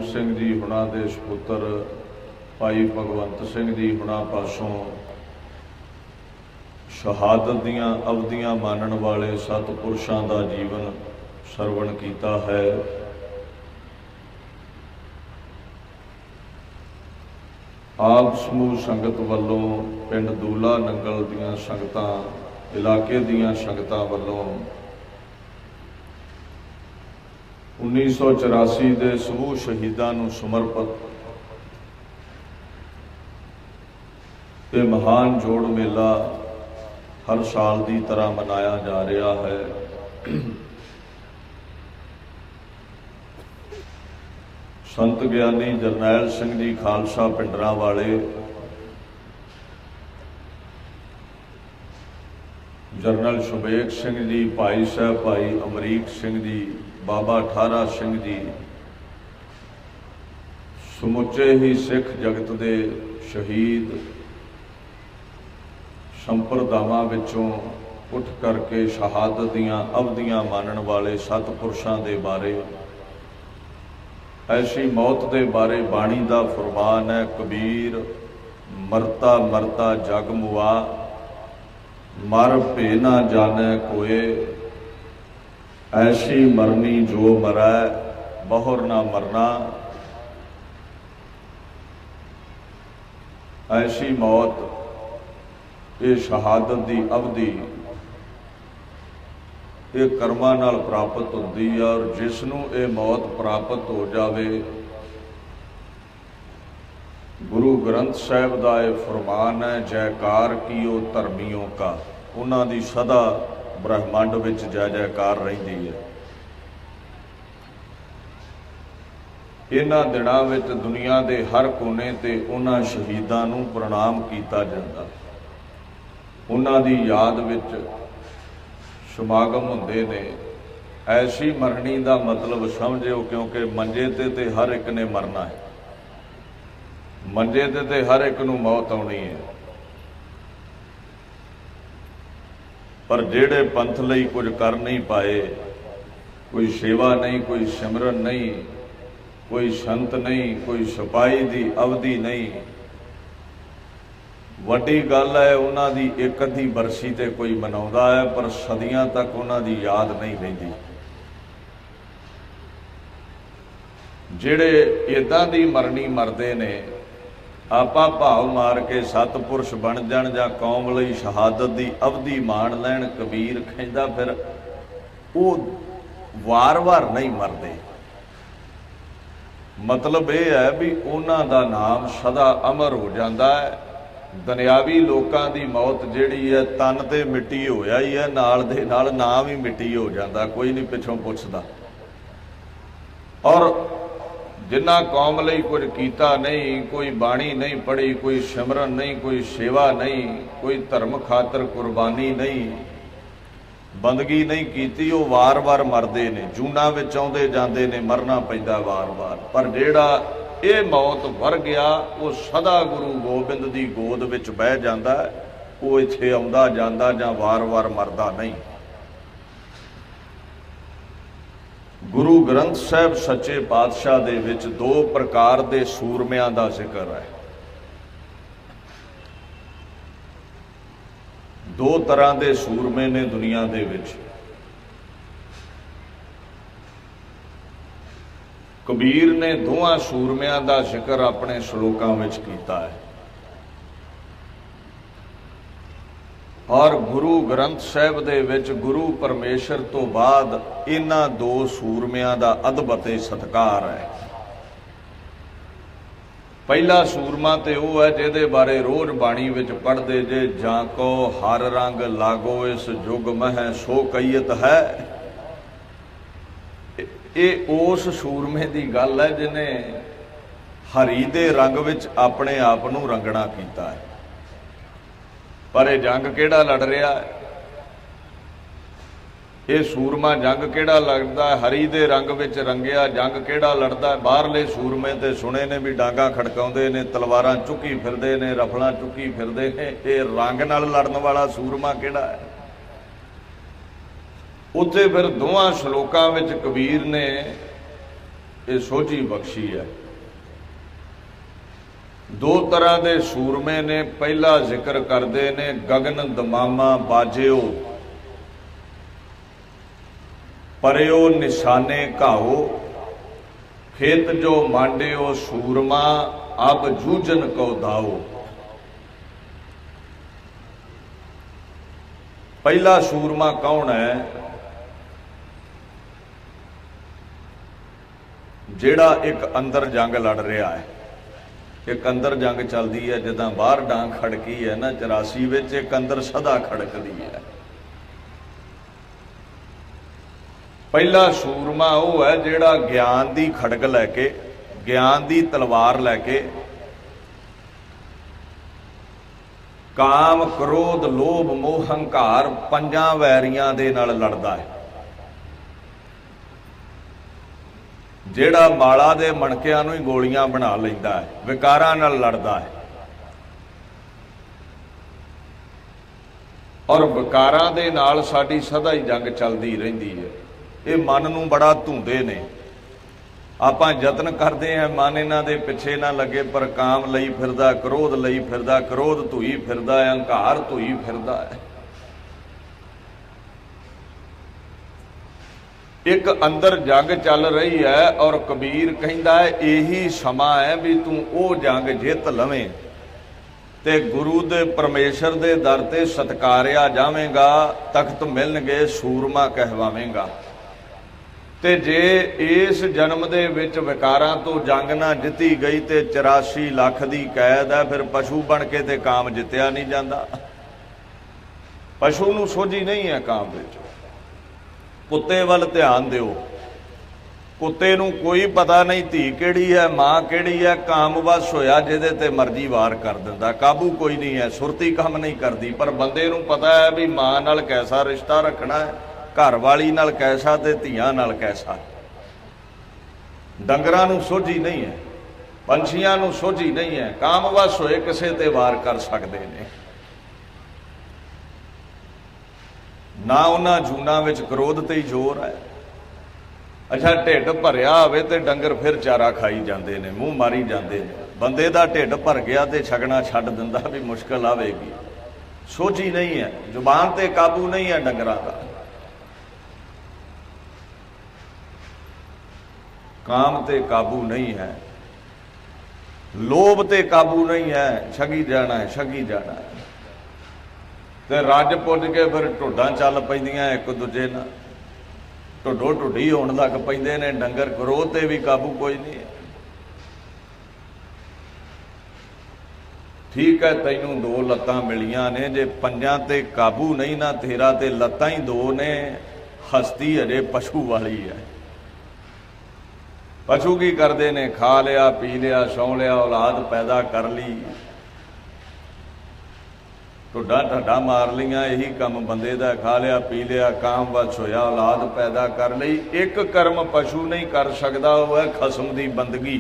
कपूर सिंह जी हुणां दे सपुत्र भाई भगवंत सिंह जी हुणां पासों शहादत दीआं अवधियां मानण वाले सतपुरुषां दा जीवन सरवण कीता है। आप समूह संगत वालों पिंड दूला नंगल दीआं संगतां इलाके दीआं संगतां वालों 1984 के समूह शहीदां नूं समर्पित ये महान जोड़ मेला हर साल की तरह मनाया जा रहा है। संत ज्ञानी जरनैल सिंह जी खालसा पिंडरां वाले, जनरल सुबेग सिंह जी, भाई साहब भाई अमरीक सिंह जी, बाबा ठारा सिंह जी, समुचे ही सिख जगत के शहीद संप्रदावां विचों उठ करके शहादत दीआं अवधियां मानण वाले सतपुरुषां दे बारे, ऐसी मौत दे बारे बाणी दा फरमान है। कबीर मरता मरता जग मुआ, मर भे ना जाने कोए, ऐसी मरनी जो मरै बहुर ना मरना। ऐसी मौत ये शहादत की अवधि ये कर्मां नाल प्राप्त होती है और जिसनों ये मौत प्राप्त हो जाए, गुरु ग्रंथ साहिब का यह फरमान है, जयकार कीओ धर्मियों का, उन्हां दी सदा ब्रह्मंड विच जय जयकार रहिंदी है। इन्हां दिनां विच दुनिया के हर कोने ते उन्हां शहीदां नूं प्रणाम कीता जांदा, उन्हां दी याद विच समागम हुंदे ने। ऐसी मरनी का मतलब समझिओ, क्योंकि मंजे ते हर एक ने मरना है, मंजे ते हर एक नूं मौत आउणी है। पर जेड़े पंथ लई कुछ कर नहीं पाए, कोई सेवा नहीं, कोई सिमरन नहीं, कोई संत नहीं, कोई सिपाही की अवधि नहीं, वड्डी गल है उन्हां दी एक अद्धी बरसी ते कोई मनाउंदा है, पर सदियां तक उन्हां दी याद नहीं रहिंदी। जेड़े इदां दी मरनी मरदे ने, आपा भाव मार के सतपुरुष बन जाण जां कौम लई शहादत की अवधि मान लैण, कबीर कहंदा फिर वो वार वार नहीं मरदे। मतलब ये है भी उन्हां दा नाम सदा अमर हो जाता है। दुनियावी लोकां दी मौत जिहड़ी है तन ते मिट्टी होया ही है, नाल दे नाल नाम ही मिट्टी हो जाता, कोई नहीं पिछों पुछदा। और जिन्ना कौम लई कुछ कीता नहीं, कोई बाणी नहीं पढ़ी, कोई सिमरन नहीं, कोई सेवा नहीं, कोई धर्म खातर कुर्बानी नहीं, बंदगी नहीं कीती, वो वार वार मरदे ने, जूना विच आउंदे जांदे ने, मरना पैंदा वार वार। पर जेड़ा ये मौत वर गया, वो सदा गुरु गोबिंद की गोद विच बह जांदा, वो इत्थे आउंदा जांदा जां वार वार मरदा नहीं। गुरु ग्रंथ साहिब सच्चे पातशाह दे विच दो प्रकार के सूरमियां का जिक्र है। दो तरह के सूरमे ने दुनिया दे विच। कबीर ने दोवां सूरमियां का जिक्र अपने श्लोकां विच कीता है, और गुरु ग्रंथ साहिब दे विच गुरु परमेश्वर तो बाद इन्हां दो सूरमियां दा अदब ते सत्कार है। पहला सूरमा ते वो है जिहदे बारे रोज बाणी विच पढ़दे जे, जाको हर रंग लागो इस जुग मह सो कईयत है। ये उस सूरमे की गल है जिन्हें हरी दे रंग विच अपने आप नूं रंगना कीता है। पर यह जंग किहड़ा लड़ रहा है, ये सूरमा जंग किहड़ा लड़दा है, हरी दे रंग विच रंगिया जंग किहड़ा लड़दा है। बाहरले सूरमे ते सुने ने भी डांगा खड़काउंदे ने, तलवारां चुकी फिरदे ने, रफलां चुकी फिरदे ने, ये रंग नाल लड़न वाला सूरमा किहड़ा है। उत्थे फिर दोवां श्लोकां विच कबीर ने ये सोझी बख्शी है। दो तरह के सूरमे ने, पहला जिक्र करते ने गगन दमामा बाजिओ, परयो निशाने घाओ, खेत जो मांडियो सूरमा, अब जूझन को दाओ। पहला सूरमा कौन है? जेड़ा एक अंदर जंग लड़ रहा है। एक अंदर जंग चलती है, जिदा बाहर डांग खड़की है ना 84 विच, एक अंदर सदा खड़कती है। पहला सूरमा वो है जेड़ा ज्ञान की खड़क लैके, ज्ञान की तलवार लैके काम क्रोध लोभ मोह हंकार पंजां वैरियां दे नाल लड़दा है। जेड़ा माला दे मणकिਆਂ ਨੂੰ ही गोलियां बना लैंदा है, विकारां नाल लड़दा है। और विकारां दे नाल साडी सदा ही जंग चलदी रहिंदी है। ये मन नूं बड़ा धुंदे ने, आपां यतन करते हैं मन इन्हां दे पिछे ना लगे, पर काम लई फिरदा, क्रोध लई फिरदा, क्रोध धुई फिरदा है, हंकार धुई फिरदा है। एक अंदर जंग चल रही है और कबीर कहता है यही समा है भी तू वो जंग जित लवें ते गुरु दे परमेश्वर दे दर ते सत्कारिया जावेगा, तख्त मिलणगे सूरमा कहवावेगा। ते जे इस जन्म दे विच विकारां तो जंग ना जिती गई ते 84 लाख दी कैद है, फिर पशु बन के ते काम जित्या नहीं जाता। पशु नूं सोझी नहीं है काम विच। कुत्ते वाल ध्यान दिओ, कुत्ते नूं कोई पता नहीं धी किहड़ी है मां किहड़ी है, काम वश होया जिहदे ते मर्जी वार कर दिंदा, काबू कोई नहीं है, सुरती काम नहीं करती। पर बंदे नूं पता है भी मां नाल कैसा रिश्ता रखना है, घर वाली नाल कैसा ते धीआं नाल कैसा। डंगरां नूं सोझी नहीं है, पंछियां नूं सोझी नहीं है, काम वश होए किसे ते वार कर सकदे ने। ना उन्हां जूना विच क्रोध ते ही जोर है। अच्छा ढिड भरिया होवे ते डंगर फिर चारा खाई जाते हैं, मूँह मारी जाते हैं। बंदे दा ढिड भर गया तो छकना छड्ड दिंदा भी मुश्किल आवेगी। सोझी नहीं है, जुबान ते काबू नहीं है डंगरां दा, काम ते काबू नहीं है, लोभ ते काबू नहीं है, छगी जाना है छगी जाना है। ते रज पुज के फिर ढुड्डां चल पैंदियां एक दूजे नाल, ढुड्डो ढुड्डी होण लग पैंदे ने डंगर। क्रोध ते भी काबू कोई नहीं है। ठीक है तैनूं दो लत्तां मिलियां ने, जे पंजां ते काबू नहीं ना तेरा ते लत्तां ही दो ने, हस्ती अजे पशु वाली है। पशु की करते ने? खा लिया पी लिया सौ लिया, औलाद पैदा कर ली, ढुड्डा ढड्डा मार लिया, यही काम बंदे दा। खा लिया पी लिया, काम वश होया, औलाद पैदा कर ली। एक कर्म पशु नहीं कर सकता, वो है खसम की बंदगी।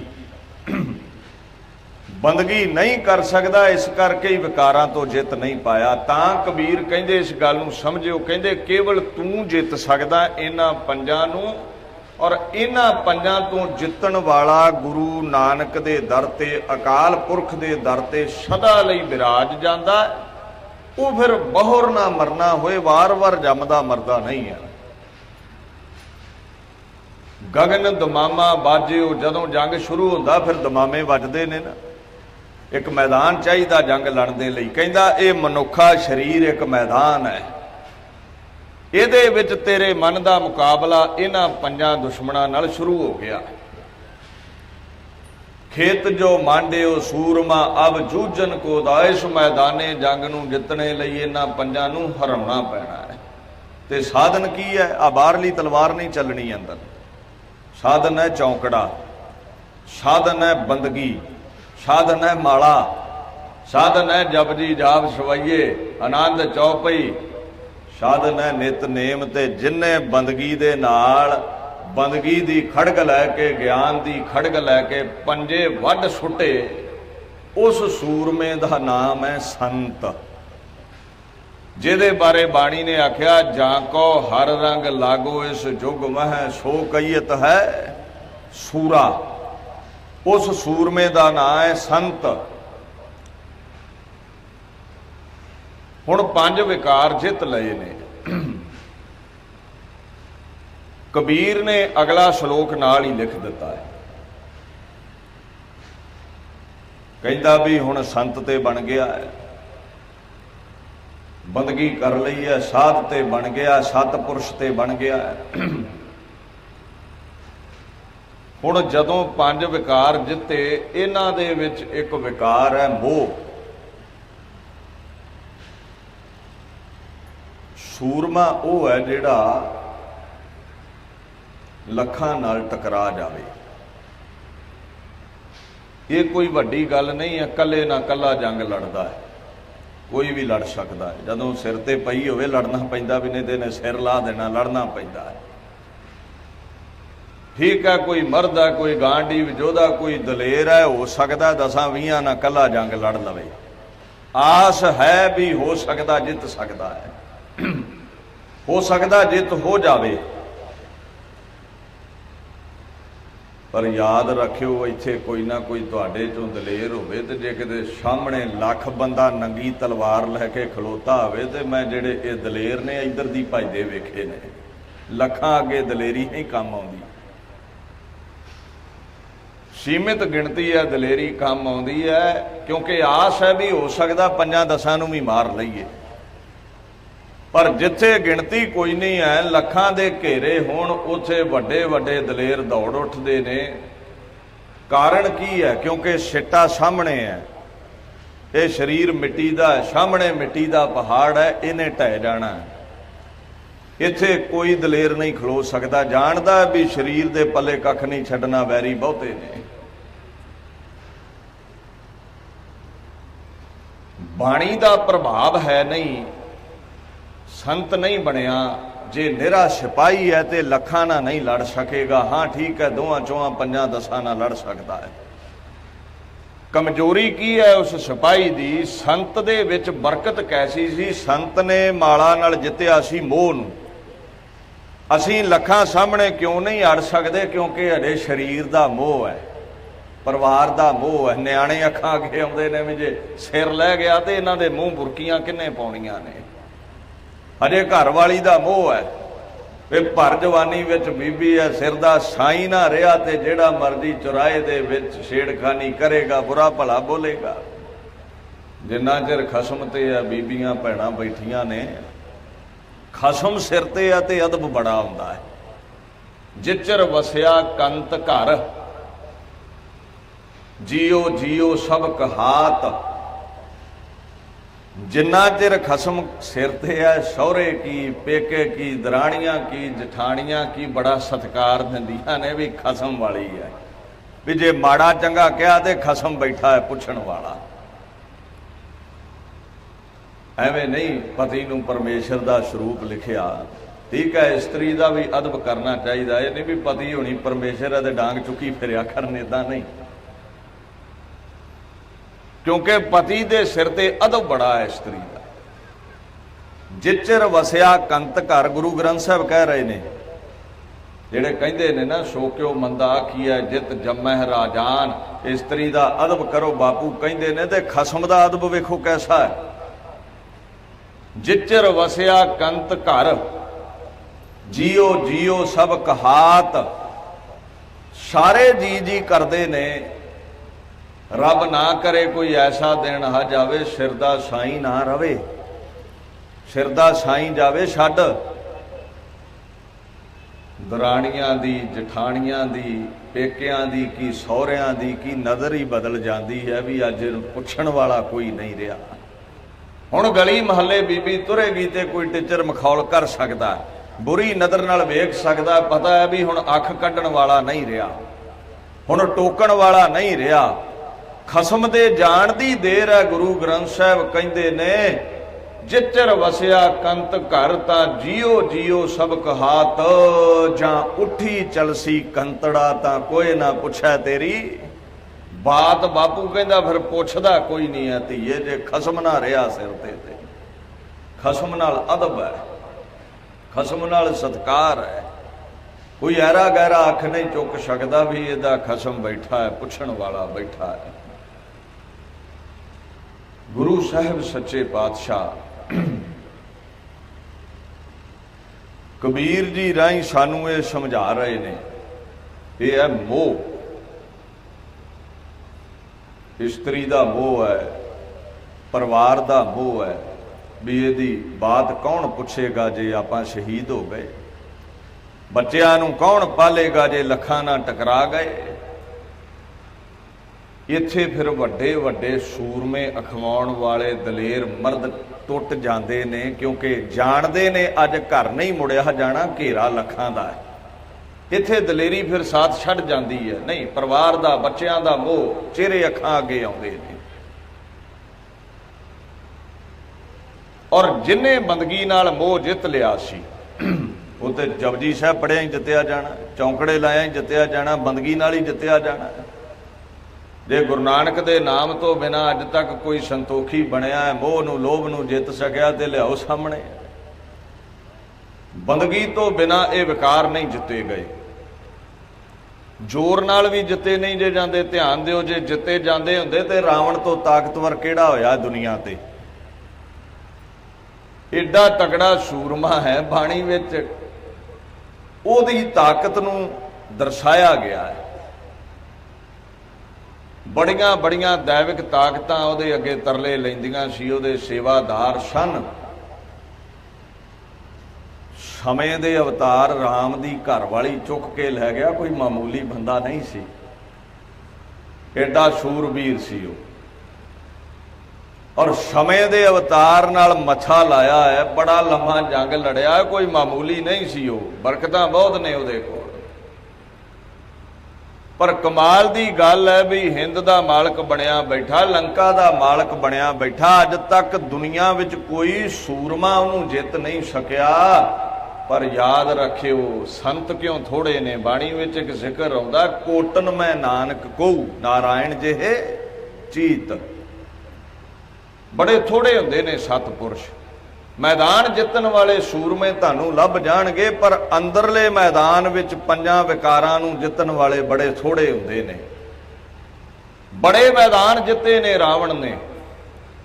बंदगी नहीं कर सकता, इस करके ही विकारां तो जित नहीं पाया। तां कबीर कहंदे इस गल नूं समझिओ, कहंदे केवल तू जित सकदा इन्हां पंजां नूं, और इन्हां पंजां तो जितण वाला गुरु नानक दे दर ते, अकाल पुरख दे दर ते सदा लई विराज जांदा। वो फिर बहुर ना मरना होए, वार वार जमदा मरदा नहीं है। गगन दमामा बाजिओ, जदों जंग शुरू होंदा फिर दमामे वजदे ने ना। एक मैदान चाहिदा जंग लड़न दे लई। कहंदा ये मनुखा शरीर एक मैदान है, इहदे विच तेरे मन दा मुकाबला इन्हां पंजां दुश्मणां नाल शुरू हो गया। खेत जो मांडिओ सूरमा, अब जूझन को दा। इस मैदाने जंग नूं जितने लई इन्हां पंजां नूं हराउणा पैना है। ते साधन की है? आ बाहरली तलवार नहीं चलनी अंदर। साधन है चौंकड़ा, साधन है बंदगी, साधन है माला, साधन है जपजी जाप सवैये आनंद चौपई, साधन है नितनेम। ते जिन्ने बंदगी दे नाल बंदगी दी खड़ग लैके, ज्ञान दी खड़ग लैके पंजे वड सुटे, उस सूरमे दा नाम है संत। जिहदे बारे बाणी ने आख्या, जाको हर रंग लागो इस जुग मह, सो कईयत है सूरा, उस सूरमे का नाम है संत। हुण 5 विकार जित लए ने। कबीर ने अगला श्लोक नाल ही लिख दिता है, कहता भी हुण संत ते बन गया है, बंदगी कर लई है, साध ते बन गया, सतपुरुष ते बन गया है। हुण जदों 5 विकार जिते, इन्हां दे विच एक विकार है मोह। सूरमा वो है जिहड़ा लखां नाल टकरा जावे। ये कोई वड्डी गल नहीं है, कल्ले ना कल्ला जंग लड़दा है, कोई भी लड़ सकता है। जदों सिर ते पई होवे लड़ना पैंदा भी, नहीं तो इहने सिर ला देना, लड़ना पैंदा है। ठीक है, कोई मर्द है, कोई गांडी विजोधा, कोई दलेर है, हो सकता 10-20 ना कल्ला जंग लड़ लवे। आस है भी हो सकता जित सकता है, हो सकता जित हो जावे। पर याद रखियो, इत्थे कोई ना कोई तुहाडे चों दलेर होवे ते जे किते सामने लख बंदा नंगी तलवार लैके खलोता होवे ते मैं जेड़े ये दलेर ने इधर दी भजदे वेखे ने। लखां अगे दलेरी नहीं काम आउंदी, सीमित गिणती है दलेरी काम आउंदी है, क्योंकि आस है भी हो सकता 5-10 नूं भी मार लईए। पर जिथे गिणती कोई नहीं है, लखां दे घेरे होण, उत्थे वड्डे वड्डे दलेर दौड़ उठदे ने। कारण की है? क्योंकि सिट्टा सामने है, ये शरीर मिट्टी दा है, सामने मिट्टी दा पहाड़ है, इन्हें ढह जाना है। इत्थे कोई दलेर नहीं खलो सकता, जानदा भी शरीर दे पल्ले कख नहीं छड्डना, वैरी बहुते ने। बाणी दा प्रभाव है नहीं, संत नहीं बनया, जे निरा सिपाही है तो लखां ना नहीं लड़ सकेगा। हाँ ठीक है, 2-4-5-10 ना लड़ सकता है। कमजोरी की है उस सिपाही दी? संत दे विच बरकत कैसी सी? संत ने माला नाल जित्तिया सी मोह नूं। असीं लखां सामने क्यों नहीं अड़ सकते? क्योंकि हजे शरीर दा मोह है, परिवार दा मोह है। नियाणे अखां अगे आउंदे ने भी जे सिर लै गया तो इन्हां दे मूँह बुरकियां किन्ने पाउणीਆਂ ने। हजे घर वाली दा मोह है, वे भर जवानी विच बीबी है, सिर दा साई ना रहा तो जिहड़ा मर्जी चुराए दे विच छेड़खानी करेगा, बुरा भला बोलेगा। जिन्ना चिर खसम ते है बीबियां भैणां बैठियां ने, खसम सिर ते है ते अदब बड़ा हुंदा है। जिचर वसिया कंत घर, जियो जियो सब कहात। जिन्ना चिर खसम सिर ते है, सौरे की, पेके की, दराणियां की, जठाणियां की बड़ा सत्कार दिंदियां ने भी खसम वाली है। भी जे माड़ा चंगा कहा तो खसम बैठा है पुछण वाला। एवें नहीं, पति नूं परमेश्वर दा स्वरूप लिखिया। ठीक है, इस्त्री का भी अदब करना चाहिए। ये नहीं भी पति होनी परमेश्वर है तो डांग चुकी फिरिया करन, इदां नहीं। क्योंकि पति दे सिर ते अदब बड़ा है स्त्री का। जिचर वसिया कंत घर, गुरु ग्रंथ साहब कह रहे ने, जेड़े कहंदे ने ना शोक्यो मंदा आखिया जित जम्मह राजान। स्त्री का अदब करो बापू कहंदे ने, ते खसम का अदब वेखो कैसा है। जिचर वसिया कंत घर, जियो जियो सब कहात। सारे जी जी करते ने, रब ना करे कोई ऐसा दिन आ जावे सिर दा साई ना रवे, सिर दा साई जावे छड्ड। दराणियां दी, जठाणियां दी, पेकियां दी की सहुरियां दी की नज़र ही बदल जाती है भी अज पुछण वाला कोई नहीं रहा। हुण गली महल्ले बीबी तुरेगी तो कोई टिचर मखौल कर सकता, बुरी नज़र नाल वेख सकता, पता है भी हुण अख कड्ढण वाला नहीं रहा, हुण टोकण वाला नहीं रहा। खसम दे जाण दी देर है। गुरु ग्रंथ साहब कहंदे ने, जिचर वसिया कंत घर ता जियो जियो सब कहात। जां उठी चलसी कंतड़ा ता कोई ना पुछै तेरी बात। बापू कहंदा फिर पुछदा कोई नहीं है धीए, जे खसम ना रहा सिर ते। खसम नाल अदब है, खसम नाल सत्कार है। कोई ऐरा गैरा अख नहीं चुक सकता भी इहदा खसम बैठा है, पुछण वाला बैठा है। गुरु साहिब सच्चे पातशाह कबीर जी राही सानू ये समझा रहे ने, ये है मोह। इस्त्री दा मोह है, परिवार दा मोह है भी इहदी बात कौन पुछेगा जे आपां शहीद हो गए, बच्चियां नूं कौन पालेगा जे लखां नाल टकरा गए। इत्थे फिर वड्डे वड्डे सूरमे अखवाउण वाले दलेर मर्द टुट जाते ने, क्योंकि जानते ने अज घर नहीं मुड़िया जाना, घेरा लखां दा है। इत्थे दलेरी फिर साथ छड़ जाती है। नहीं, परिवार दा, बच्चियां दा मोह चेहरे अखां अगे आउंदे ने। और जिन्हें बंदगी नाल मोह जित लिया सी वो तो जपजी साहब पढ़िया ही जित्या जाना, चौंकड़े लाया ही जित्या जाना, बंदगी नाल ही जित्या जाना। जे गुरु नानक दे नाम तो बिना अज तक कोई संतोखी बनया है, मोह नूं लोभ नूं जित सकिया, ते लियाओ सामने। बंदगी तो बिना ये विकार नहीं जिते गए, जोर नाल भी जिते नहीं जे जाते। ध्यान दिओ, जे जिते जाते हुंदे ते रावण तो ताकतवर किहड़ा होया दुनिया ते। एडा तगड़ा सूरमा है, बाणी विच ओहदी ताकत नूं दर्शाया गया है। बड़ियां बड़ियां दैविक ताकतां उहदे अगे तरले लैंदियां सी, उहदे सेवादार सन। समय दे अवतार राम दी घरवाली चुक के लै गया, कोई मामूली बंदा नहीं सी, एडा सूरबीर सी वो। और समय दे अवतार नाल मछा लाया है, बड़ा लम्मा जंग लड़िया है, कोई मामूली नहीं सी वो। बरकतां बहुत ने उहदे कोल। पर कमाल दी गल है भी हिंद दा मालक बनिया बैठा, लंका दा मालक बनिया बैठा। अज तक दुनिया विच कोई सूरमा उहनूं जित नहीं सकिया। पर याद रखियो, संत क्यों थोड़े ने। बाणी विच एक जिक्र आउंदा, कोटन मैं नानक को नारायण जिहे चीत। बड़े थोड़े हुंदे ने सतपुरुष। मैदान जितन वाले सूरमे तुहानूं लभ जाणगे, पर अंदरले मैदान विच पंजां विकारां नूं जितन वाले बड़े थोड़े हुंदे ने। बड़े मैदान जिते ने रावण ने,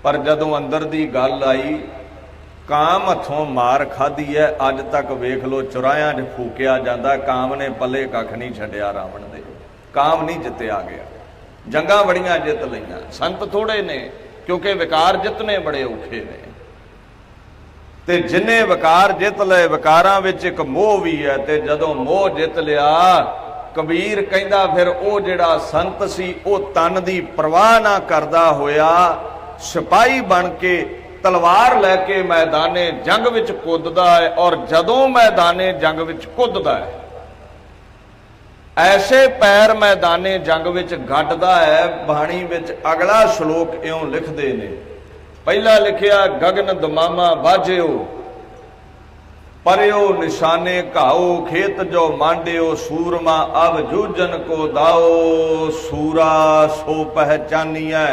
पर जदों अंदर दी गल आई, काम हथों मार खाधी है। अज तक वेख लो चुराहियां 'च फूकिया जांदा, काम ने पल्ले कख नहीं छड्डिया रावण दे। काम नहीं जित्या गया, जंगां बड़ियां जित लईआं। संत थोड़े ने, क्योंकि विकार जितने बड़े औखे ने। ते जिन्ने विकार जित लए, विकारां विच एक मोह भी है। ते जदों मोह जित लिया, कबीर कहंदा फिर वो जिहड़ा संत सी वो तन दी परवाह ना करदा होया सिपाही बन के तलवार लैके मैदाने जंग विच कुददा है। और जदों मैदाने जंग विच कुददा है, ऐसे पैर मैदाने जंग विच गड्डदा है। बाणी विच अगला श्लोक इउं लिखदे ने, पहला लिखिया, गगन दमामा बाजियो, परियो निशाने घाओ, खेत जो मांडियो, सूरमा अब जूझन को दाओ, सूरा सो पहचानिया।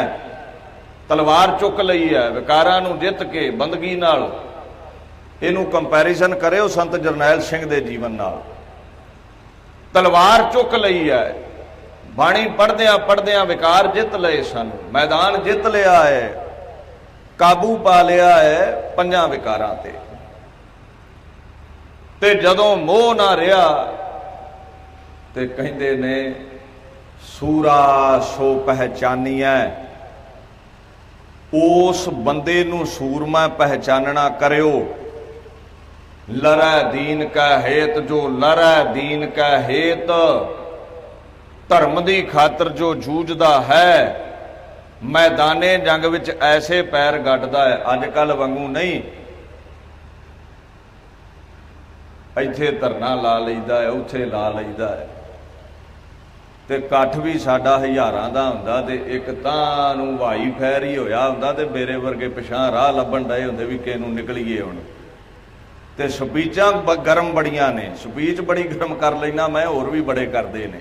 तलवार चुक लई है, विकारां नूं जित के बंदगी नाल। इहनूं कंपैरिजन करियो संत जरनैल सिंह दे जीवन नाल। तलवार चुक लई है, बाणी पढ़दियां पढ़दियां विकार जित लए सन, मैदान जित लिया है, काबू पा लिया है पंजां विकारां ते जदों मोह ना रहा ते कहंदे ने सूरा सो पहचानिया। उस बंदे नूं सूरमा पहचानना करियो। लरै दीन का हेत, जो लरै दीन का हेत, धर्म दी खातर जो जूझदा है, मैदाने जंग विच ऐसे पैर गड्डदा है। अजकल वांगू नहीं, इत्थे धरना ला लईदा है, उत्थे ला लईदा है, ते इकट्ठ भी साडा हज़ारां दा हुंदा ते एक तां नूं वाई फैर ही होया हुंदा ते मेरे वर्गे पिछां राह लभण डए हुंदे भी किस नूं निकलीए हुण। ते स्पीचां गरम बड़ियां ने, स्पीच बड़ी गरम कर लैना मैं, होर भी बड़े करदे ने।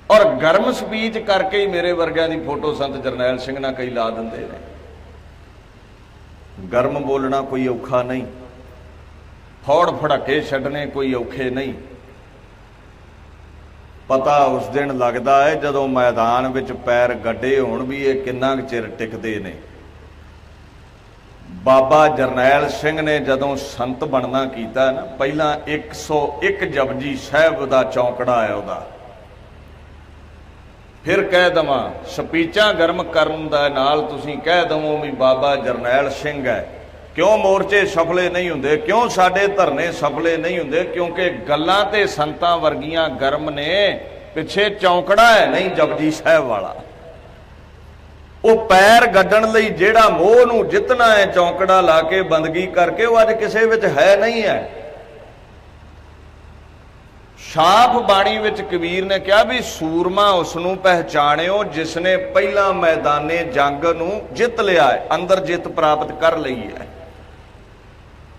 और गर्म स्पीच करके ही मेरे वर्गियां दी फोटो संत जरनैल सिंह नाल कई ला दिंदे ने। गर्म बोलना कोई औखा नहीं, फौड़ फड़के छड्डने कोई औखे नहीं। पता उस दिन लगता है जदों मैदान विच पैर गड्डे होण भी ये किन्ना चिर टिकते ने। बाबा जरनैल सिंह ने जदों संत बनना कीता ना, पहला 101 जपजी साहिब दा चौंकड़ा है उहदा। फिर कह दवां स्पीचां गर्म करन दा नाल तुसीं कह दवो भी बाबा जरनैल सिंह है। क्यों मोर्चे सफले नहीं हुंदे, क्यों साडे धरने सफले नहीं हुंदे? क्योंकि गल्लां ते संतां वर्गियां गर्म ने, पिछे चौंकड़ा है नहीं जपजी साहिब वाला। वो पैर गड्डण लई जिहड़ा मोह नूं जितना है चौंकड़ा ला के बंदगी करके, वो अज किसे विच है नहीं है। साफ बाणी विच कबीर ने कहा भी सूरमा उसनूं पहचाणिओ जिसने पहला मैदाने जंग नूं जित लिया है, अंदर जित प्राप्त कर लई है।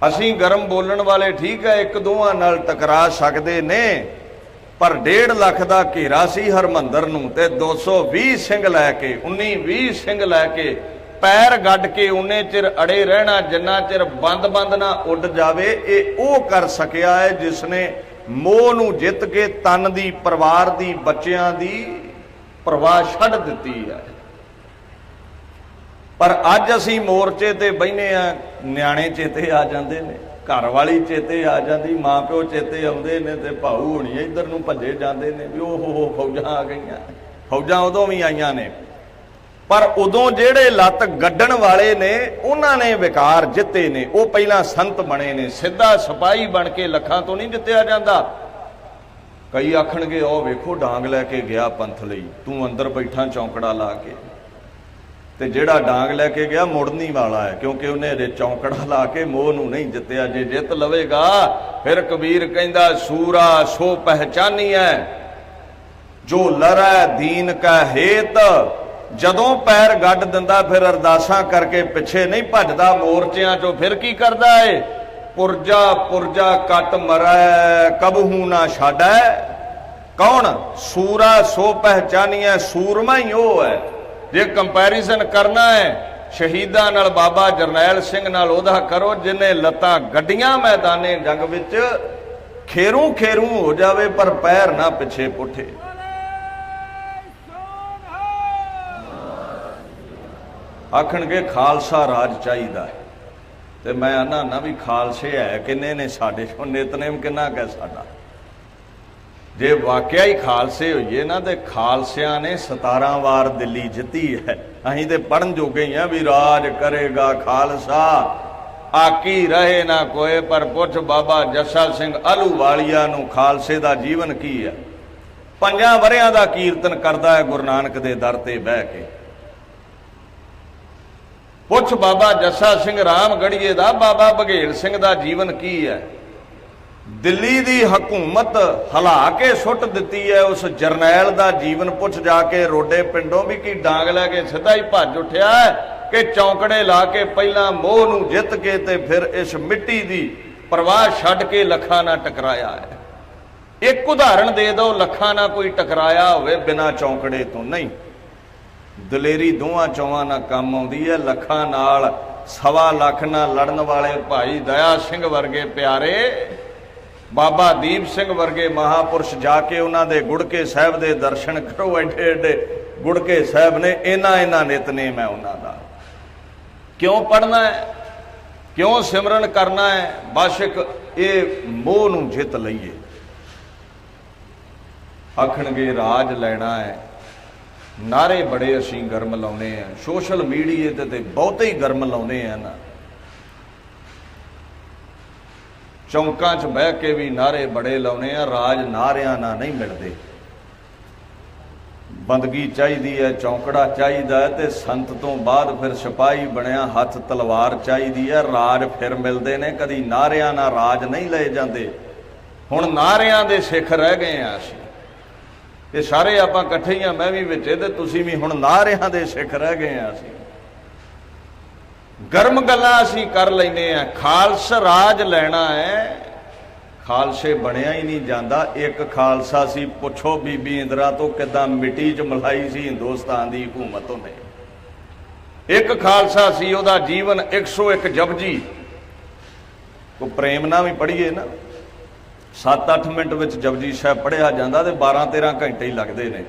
असीं गर्म बोलण वाले ठीक है एक दोवां नाल टकरा सकदे ने, पर 1.5 ਲੱਖ ਦਾ घेरा सी हरमंदर नूं ते 220 ਸਿੰਘ लैके 19-20 ਸਿੰਘ लैके पैर गड्ड के उन्ने चिर अड़े रहना जिन्ना चिर बंद ना उड जावे। ये वो कर सकिया है जिसने मोह नूं जित के तन दी, परिवार दी, बच्चियां दी परवाह छड्ड दित्ती है। पर अज असीं मोर्चे ते बहिने आ, न्याणे चेते आ जांदे ने, घर वाली चेते आ जाती, माँ प्यो चेते आउंदे ने, ते भाऊ होणी इधर नूं भज्जे जांदे ने भी ओहो फौजां आ गईयां। फौजां उदों भी आईयां ने, पर उदों जिहड़े लत्त गड्डण वाले ने उन्हां ने विकार जिते ने। वो पहलां संत बने ने, सीधा सिपाही बन के लखां तो नहीं जित्तिया जांदा। कई आखणगे ओ वेखो डांग लैके गया पंथ लई, तूं अंदर बैठा चौंकड़ा ला के, ते जिहड़ा डांग लैके गया मुड़नी वाला है, क्योंकि उन्हें चौंकड़ा ला के मोह नूं नहीं जित्तिया। जे जित लवेगा फिर कबीर कहंदा सूरा सो पहचानी है जो लरै दीन का हेत। जदों पैर गड्ड दिंदा फिर अरदासां करके पिछे नहीं भजदा मोर्चियां चों, फिर की करदा है पुरजा पुरजा कट मरै कबहू ना छाडै। कौन? सूरा सो पहचानी है, सूरमा ही वो है। जे कंपैरिजन करना है शहीदां नाल बाबा जरनैल सिंह नाल ओदा करो जिन्हें लत्तां गड्डियां मैदाने जंग विच, खेरू खेरू हो जावे पर पैर ना पिछे पुठे। आखणगे खालसा राज चाहिदा है, ते मैं आना ना भी खालसे है किन्ने ने साडे चों, नितनेम किन्ना कै साडा। जे वाकया ही खालसे होइए ना तो खालसियां ने 17 वार दिल्ली जिती है। असीं ते पढ़न जोगे ही भी राज करेगा खालसा आकी रहे ना कोई। पर पुछ बाबा जस्सा सिंह आलूवालिया नूं खालसे दा जीवन की है। 5 वरियां दा कीर्तन करदा है गुरु नानक दे दर ते बह के। पुछ बाबा जस्सा सिंह रामगढ़ीए दा, बाबा बघेल सिंह दा जीवन की है। दिल्ली दी हकूमत हिला के सुट दिती है। उस जरनैल दा जीवन पुछ जाके रोडे पिंडों भी की डांग लैके सीधा ही भज उठिया है कि चौंकड़े ला के पहला मोह नूं जित के ते फिर इस मिट्टी दी परवाह छड्ड के लखां नाल टकराया है। एक उदाहरण दे दो, लखां नाल कोई टकराया होवे बिना चौंकड़े तो नहीं। दलेरी दोवां चौवां नाल काम आउंदी है। लखां नाल 1.25 ਲੱਖ नाल लड़न वाले भाई दया सिंह वर्गे प्यारे, बाबा दीप सिंह वर्गे महापुरुष जाके उन्होंने गुड़के साहब के दर्शन करो। एडे एडे गुड़के साहब ने इन्ना नितनेम है उन्होंने। क्यों पढ़ना है, क्यों सिमरन करना है? बस एक ये मोह नूं जित लईए। आखणगे राज लैना है, नारे बड़े असीं गर्म लाउने हैं, सोशल मीडिया ते बहुते ही गर्म लाउने हैं ना। चौंकां च बह के भी नारे बड़े लाउने आ, राज नारियां ना नहीं मिलते। बंदगी चाहिदी है, चौंकड़ा चाहिदा है, ते संत तो बाद फिर सिपाही बनया हथ तलवार चाहिदी है। राज फिर मिलते ने, कदी नारियां ना राज नहीं ले जाते। हुण नारियां दे सिख रह गए हैं असीं, ये सारे आपां इकट्ठे ही, मैं भी विच ते तुसीं भी हुण नारियां दे सिख रह गए हैं असीं। गर्म गल्लां असीं कर लैने आ। खालस राज लैना है, खालसे बनया ही नहीं जाता। एक खालसा सी, पुछो बीबी इंदिरा तो किदां मिट्टी च मिलाई सी हिंदुस्तान की हुकूमत ने। एक खालसा सी, उहदा जीवन 101 जपजी कोई प्रेम ना भी पढ़िए ना 7-8 मिनट में जपजी साहब पढ़िया जाता तो 12-13 घंटे ही लगते हैं।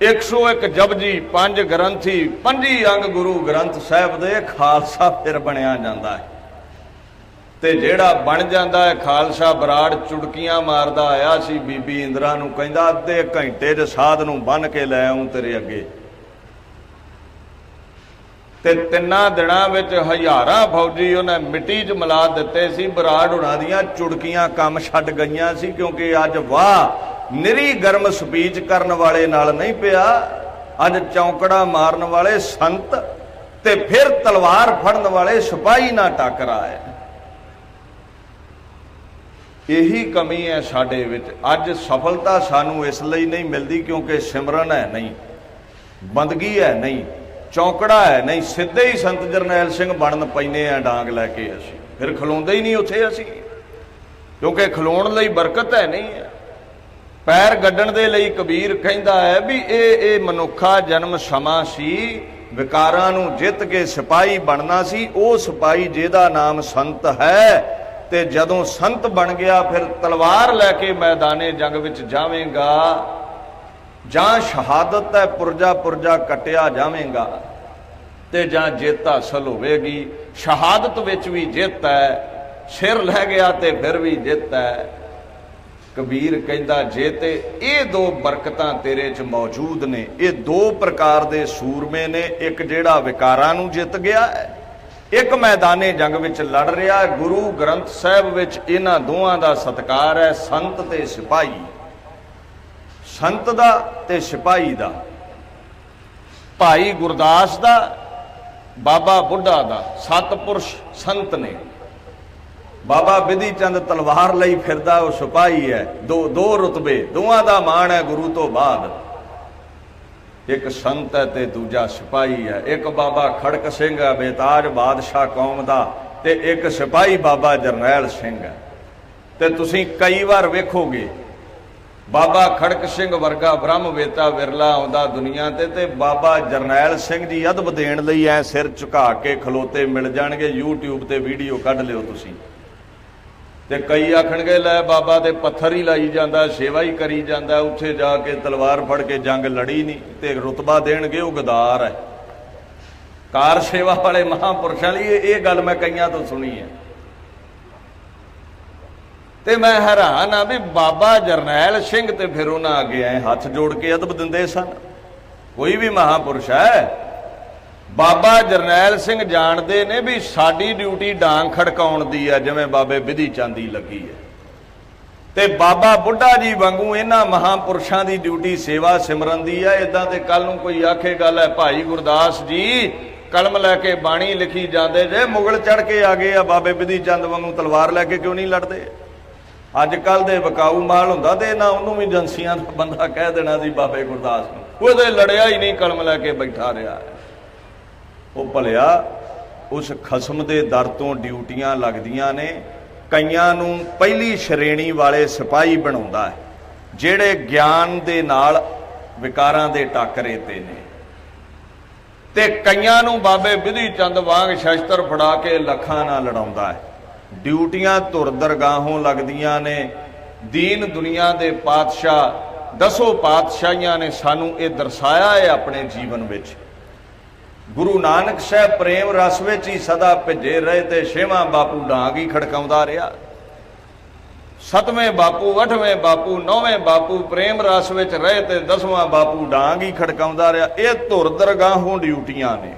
101 जपजी 5 ग्रंथी 5 अंग गुरु ग्रंथ साहब दे खालसा फिर बनया जाता है। ते जेड़ा बन जाता है खालसा बराड़ चुटकियां मारदा आया सी बीबी इंदिरा नूं कहंदा अद्धे घंटे च साध नूं बन के लै आऊं तेरे अगे। ते 3 दिनां विच हज़ारां फौजी उन्हें मिट्टी च मिला दिते सी। बराड़ हुणां दीयां चुटकियां कम छड्ड गईयां सी क्योंकि अज वाह निरी गर्म स्पीच करन वाले नाल नहीं पिया, अज चौंकड़ा मारन वाले संत ते फिर तलवार फड़न वाले सिपाही ना टकरा है। यही कमी है साडे विच। अज सफलता सानू इसलिए नहीं मिलती क्योंकि सिमरन है नहीं, बंदगी है नहीं, चौंकड़ा है नहीं। सीधे ही संत जरनैल सिंह बनन पैने आ डांग लैके असी, फिर खलोंदे ही नहीं उत्थे असी क्योंकि खलोण लई बरकत है नहीं है। पैर गड्डण दे लई कबीर कहंदा है भी ये मनुखा जन्म समा सी विकारां नूं जित के सिपाही बनना सी। वो सिपाही जिहदा नाम संत है ते जदों संत बन गया फिर तलवार लैके मैदाने जंग विच जावेगा, जां शहादत है पुरजा पुरजा कटिया जावेगा ते जां जित हासल होवेगी। शहादत विच भी जित है, सिर लै गया ते फिर भी जित है। कबीर कहंदा जे ते ये 2 बरकतां तेरे च मौजूद ने, ये 2 प्रकार दे सूरमे ने, एक जिहड़ा विकारां नूं जित गया है, एक मैदाने जंग विच लड़ रहा है। गुरु ग्रंथ साहिब विच इन्हां दोवां दा सत्कार है, संत ते सिपाही, संत दा ते सिपाही दा, भाई गुरदास दा, बाबा बुढ़ा दा। 7 पुरुष संत ने। बाबा बिधि चंद तलवार लई फिरदा वो सिपाही है। दो रुतबे, दोवां दा मान है गुरु तो बाद। एक संत है ते दूजा सिपाही है। एक बाबा खड़क सिंह है बेताज बादशाह कौम दा, ते एक सिपाही बाबा जरनैल सिंह है। ते तुसीं कई बार वेखोगे बाबा खड़क सिंह वर्गा ब्रह्म वेता विरला आउंदा दुनिया ते बाबा जरनैल सिंह जी अदब देण लई ऐ सिर झुका के खलोते मिल जाणगे। यूट्यूब ते वीडियो कढ लिओ तुसीं। ते कई आखणगे लै बाबा दे पत्थर ही लाई जांदा, सेवा ही करी जांदा, उत्थे जाके तलवार फड़ के जंग लड़ी नहीं ते रुतबा देणगे वो गदार है। कार सेवा वाले महापुरुषां लई ये गल मैं कईयां तो सुनी है। ते मैं हैरान हाँ भी बाबा जरनैल सिंह ते फिर उन्हां अगे आए हथ जोड़ के अदब दिंदे सन। कोई भी महापुरुष है, बाबा जरनैल सिंह जानते ने भी साडी ड्यूटी डांग खड़काउण दी है जिवें बाबे बिधि चंद दी लगी है। ते बाबा बुढ़ा जी वांगू इन्हां महापुरुषां दी ड्यूटी सेवा सिमरन दी है। इदां ते कल नूं कोई आखे गल है भाई गुरदास जी कलम लैके बाणी लिखी जाते जे, मुगल चढ़ के आ गए आ बाबे बिधि चंद वांगू तलवार लैके क्यों नहीं लड़ते। अजकल दे विकाऊ माल हुंदा ते ना उन्होंने भी एजेंसियां दा बंदा कह देना सी बाबे गुरदास नूं, वो ते लड़िया ही नहीं, कलम लैके बैठा रहा है। वो भलिया उस खसम दे दर तो ड्यूटियां लगदियां ने। कईयां नूं पहली श्रेणी वाले सिपाही बनाउंदा है जिहड़े ज्ञान दे नाल विकारां दे टाकरे ते ने, ते कईयां नूं बाबे बिधि चंद वांग शस्त्र फड़ा के लखां नाल लड़ाउंदा है। ड्यूटियां धुर दरगाहों लगदियां ने। दीन दुनिया दे पातशाह 10 पातशाहियां ने सानू ये दर्शाया है अपने जीवन विच। गुरु नानक साहब प्रेम रस विच ही सदा भिजे रहे ते 6वां बापू डांग ही खड़काउंदा रहा। 7वें बापू 8वें बापू 9वें बापू प्रेम रस विच रहे ते 10वां बापू डांग ही खड़काउंदा रहा। ये धुर दरगाहों ड्यूटियां ने,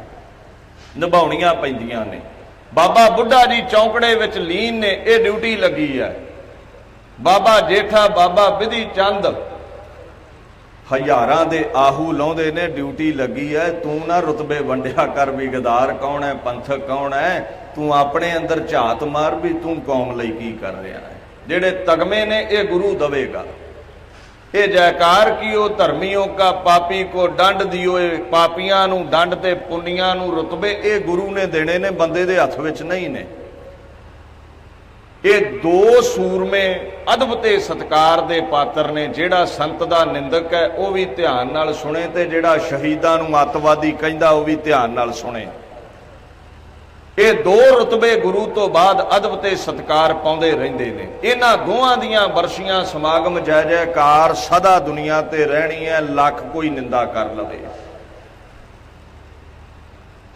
निभाउणियां पैंदियां ने। बाबा बुढ़ा जी चौंकड़े विच लीन ने, ये ड्यूटी लगी है। बाबा जेठा बाबा बिधि चंद हज़ारां दे आहू लाउंदे ने, ड्यूटी लगी है। तू ना रुतबे वंडिया कर भी गदार कौन है, पंथक कौन है, तू अपने अंदर झात मार भी तू कौम लई की कर रहा है। जेड़े तगमे ने ये गुरु दवेगा। ये जयकार कियो धर्मियों का पापी को दंड दियो, पापियां नूं दंड ते पुनियां नूं रुतबे ये गुरु ने देने ने, बंदे दे हथ विच नहीं ने। ये 2 सूरमे अदब ते सत्कार दे पात्र ने। जेड़ा संत दा निंदक है वह भी ध्यान नाल सुने ते जेड़ा शहीदां नूं अतवादी कहंदा वह भी ध्यान नाल सुने। ये दो रुतबे गुरु तो बाद अदब ते सत्कार पाउंदे रहिंदे ने। इन्हां दोवां दियां बरसियां समागम जय जयकार सदा दुनिया ते रहनी है, लख कोई निंदा कर लवे।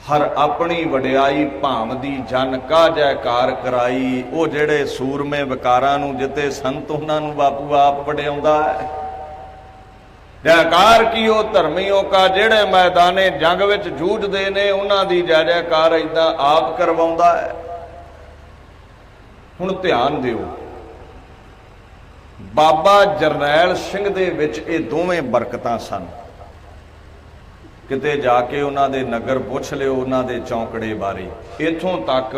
हर अपनी वडियाई भाम दी जन का जयकार कराई। वो जेड़े सूरमे विकारां नूं जिते संत उन्हां नूं बापू आप वडियाउंदा है। जयकार की वो धर्मियों का जेड़े मैदाने जंग विच जूझदे ने उन्हां दी जय जयकार इदां आप करवाउंदा है। हुण ध्यान दिओ, बाबा जरनैल सिंह दे विच ये दोवें बरकतां सन। किते जाके उन्हां दे नगर पुछ लिओ उन्हां दे चौंकड़े बारे। इत्थों तक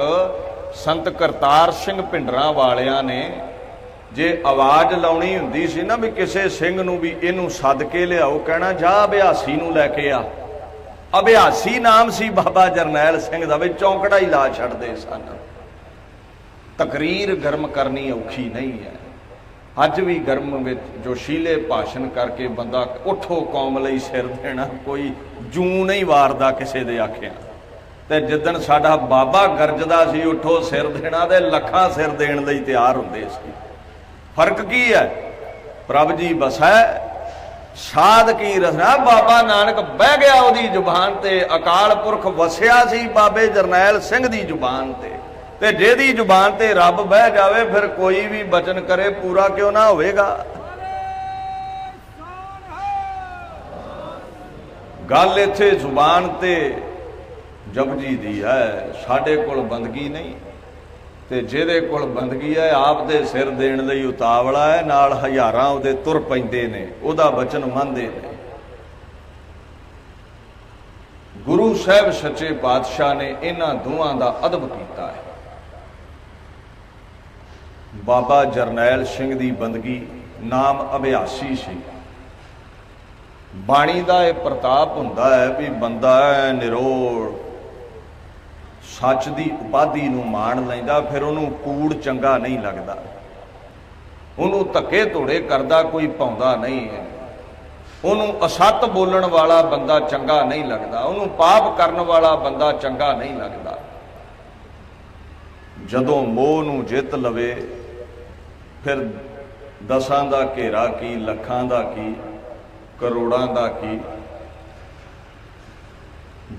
संत करतार सिंह भिंडरां वालियां ने जे आवाज़ लाउणी हुंदी सी ना भी किसी सिंह नूं भी इहनूं सद के लिआओ, कहना जा अभ्यासी नूं लैके आ। अभ्यासी नाम सी बाबा जरनैल सिंह दा, भी चौंकड़ा ही ला छड्डदे सन। तकरीर गर्म करनी औखी नहीं है। अज भी गर्म विच जोशीले भाषण करके बंदा उठो कौम लई सिर देना कोई जूं नहीं वारदा किसी दे आखिया। ते जिद्दन साडा बाबा गरजदा सी उठो सिर देना ते लखां सिर देण लई तैयार हुंदे सी। फर्क की है? प्रभ जी बसै साध की रसना। बाबा नानक बह गया उहदी जुबान ते, अकाल पुरख वसिया सी बाबे जरनैल सिंह दी जुबान ते जेदी जुबान ते रब बह जावे फिर कोई भी बचन करे पूरा क्यों ना होवेगा। गल इत्थे जुबान ते जपजी दी है, साडे कोल बंदगी नहीं। ते जिहदे कोल बंदगी है आप दे सिर देण लई उतावला है, नाल हज़ारां उहदे तुर पैंदे ने, उहदा वचन मंनदे ने। गुरु साहब सच्चे पातशाह ने इन्हां दोवां दा अदब कीता है। बाबा जरनैल सिंह दी बंदगी नाम अभ्यासी सी। बाणी दा यह प्रताप हुंदा है भी बंदा निरोड़ सच की उपाधि नूं माण लैंदा, फिर उन्होंने कूड़ चंगा नहीं लगता, उन्होंने धक्के धोड़े करदा कोई पाउंदा नहीं है। उन्होंने असत बोलण वाला बंदा चंगा नहीं लगता, उन्होंने पाप करन वाला बंदा चंगा नहीं लगता। जदों मोह नूं जित लवे फिर दसां दा घेरा की, लखां दा की, करोड़ां दा की।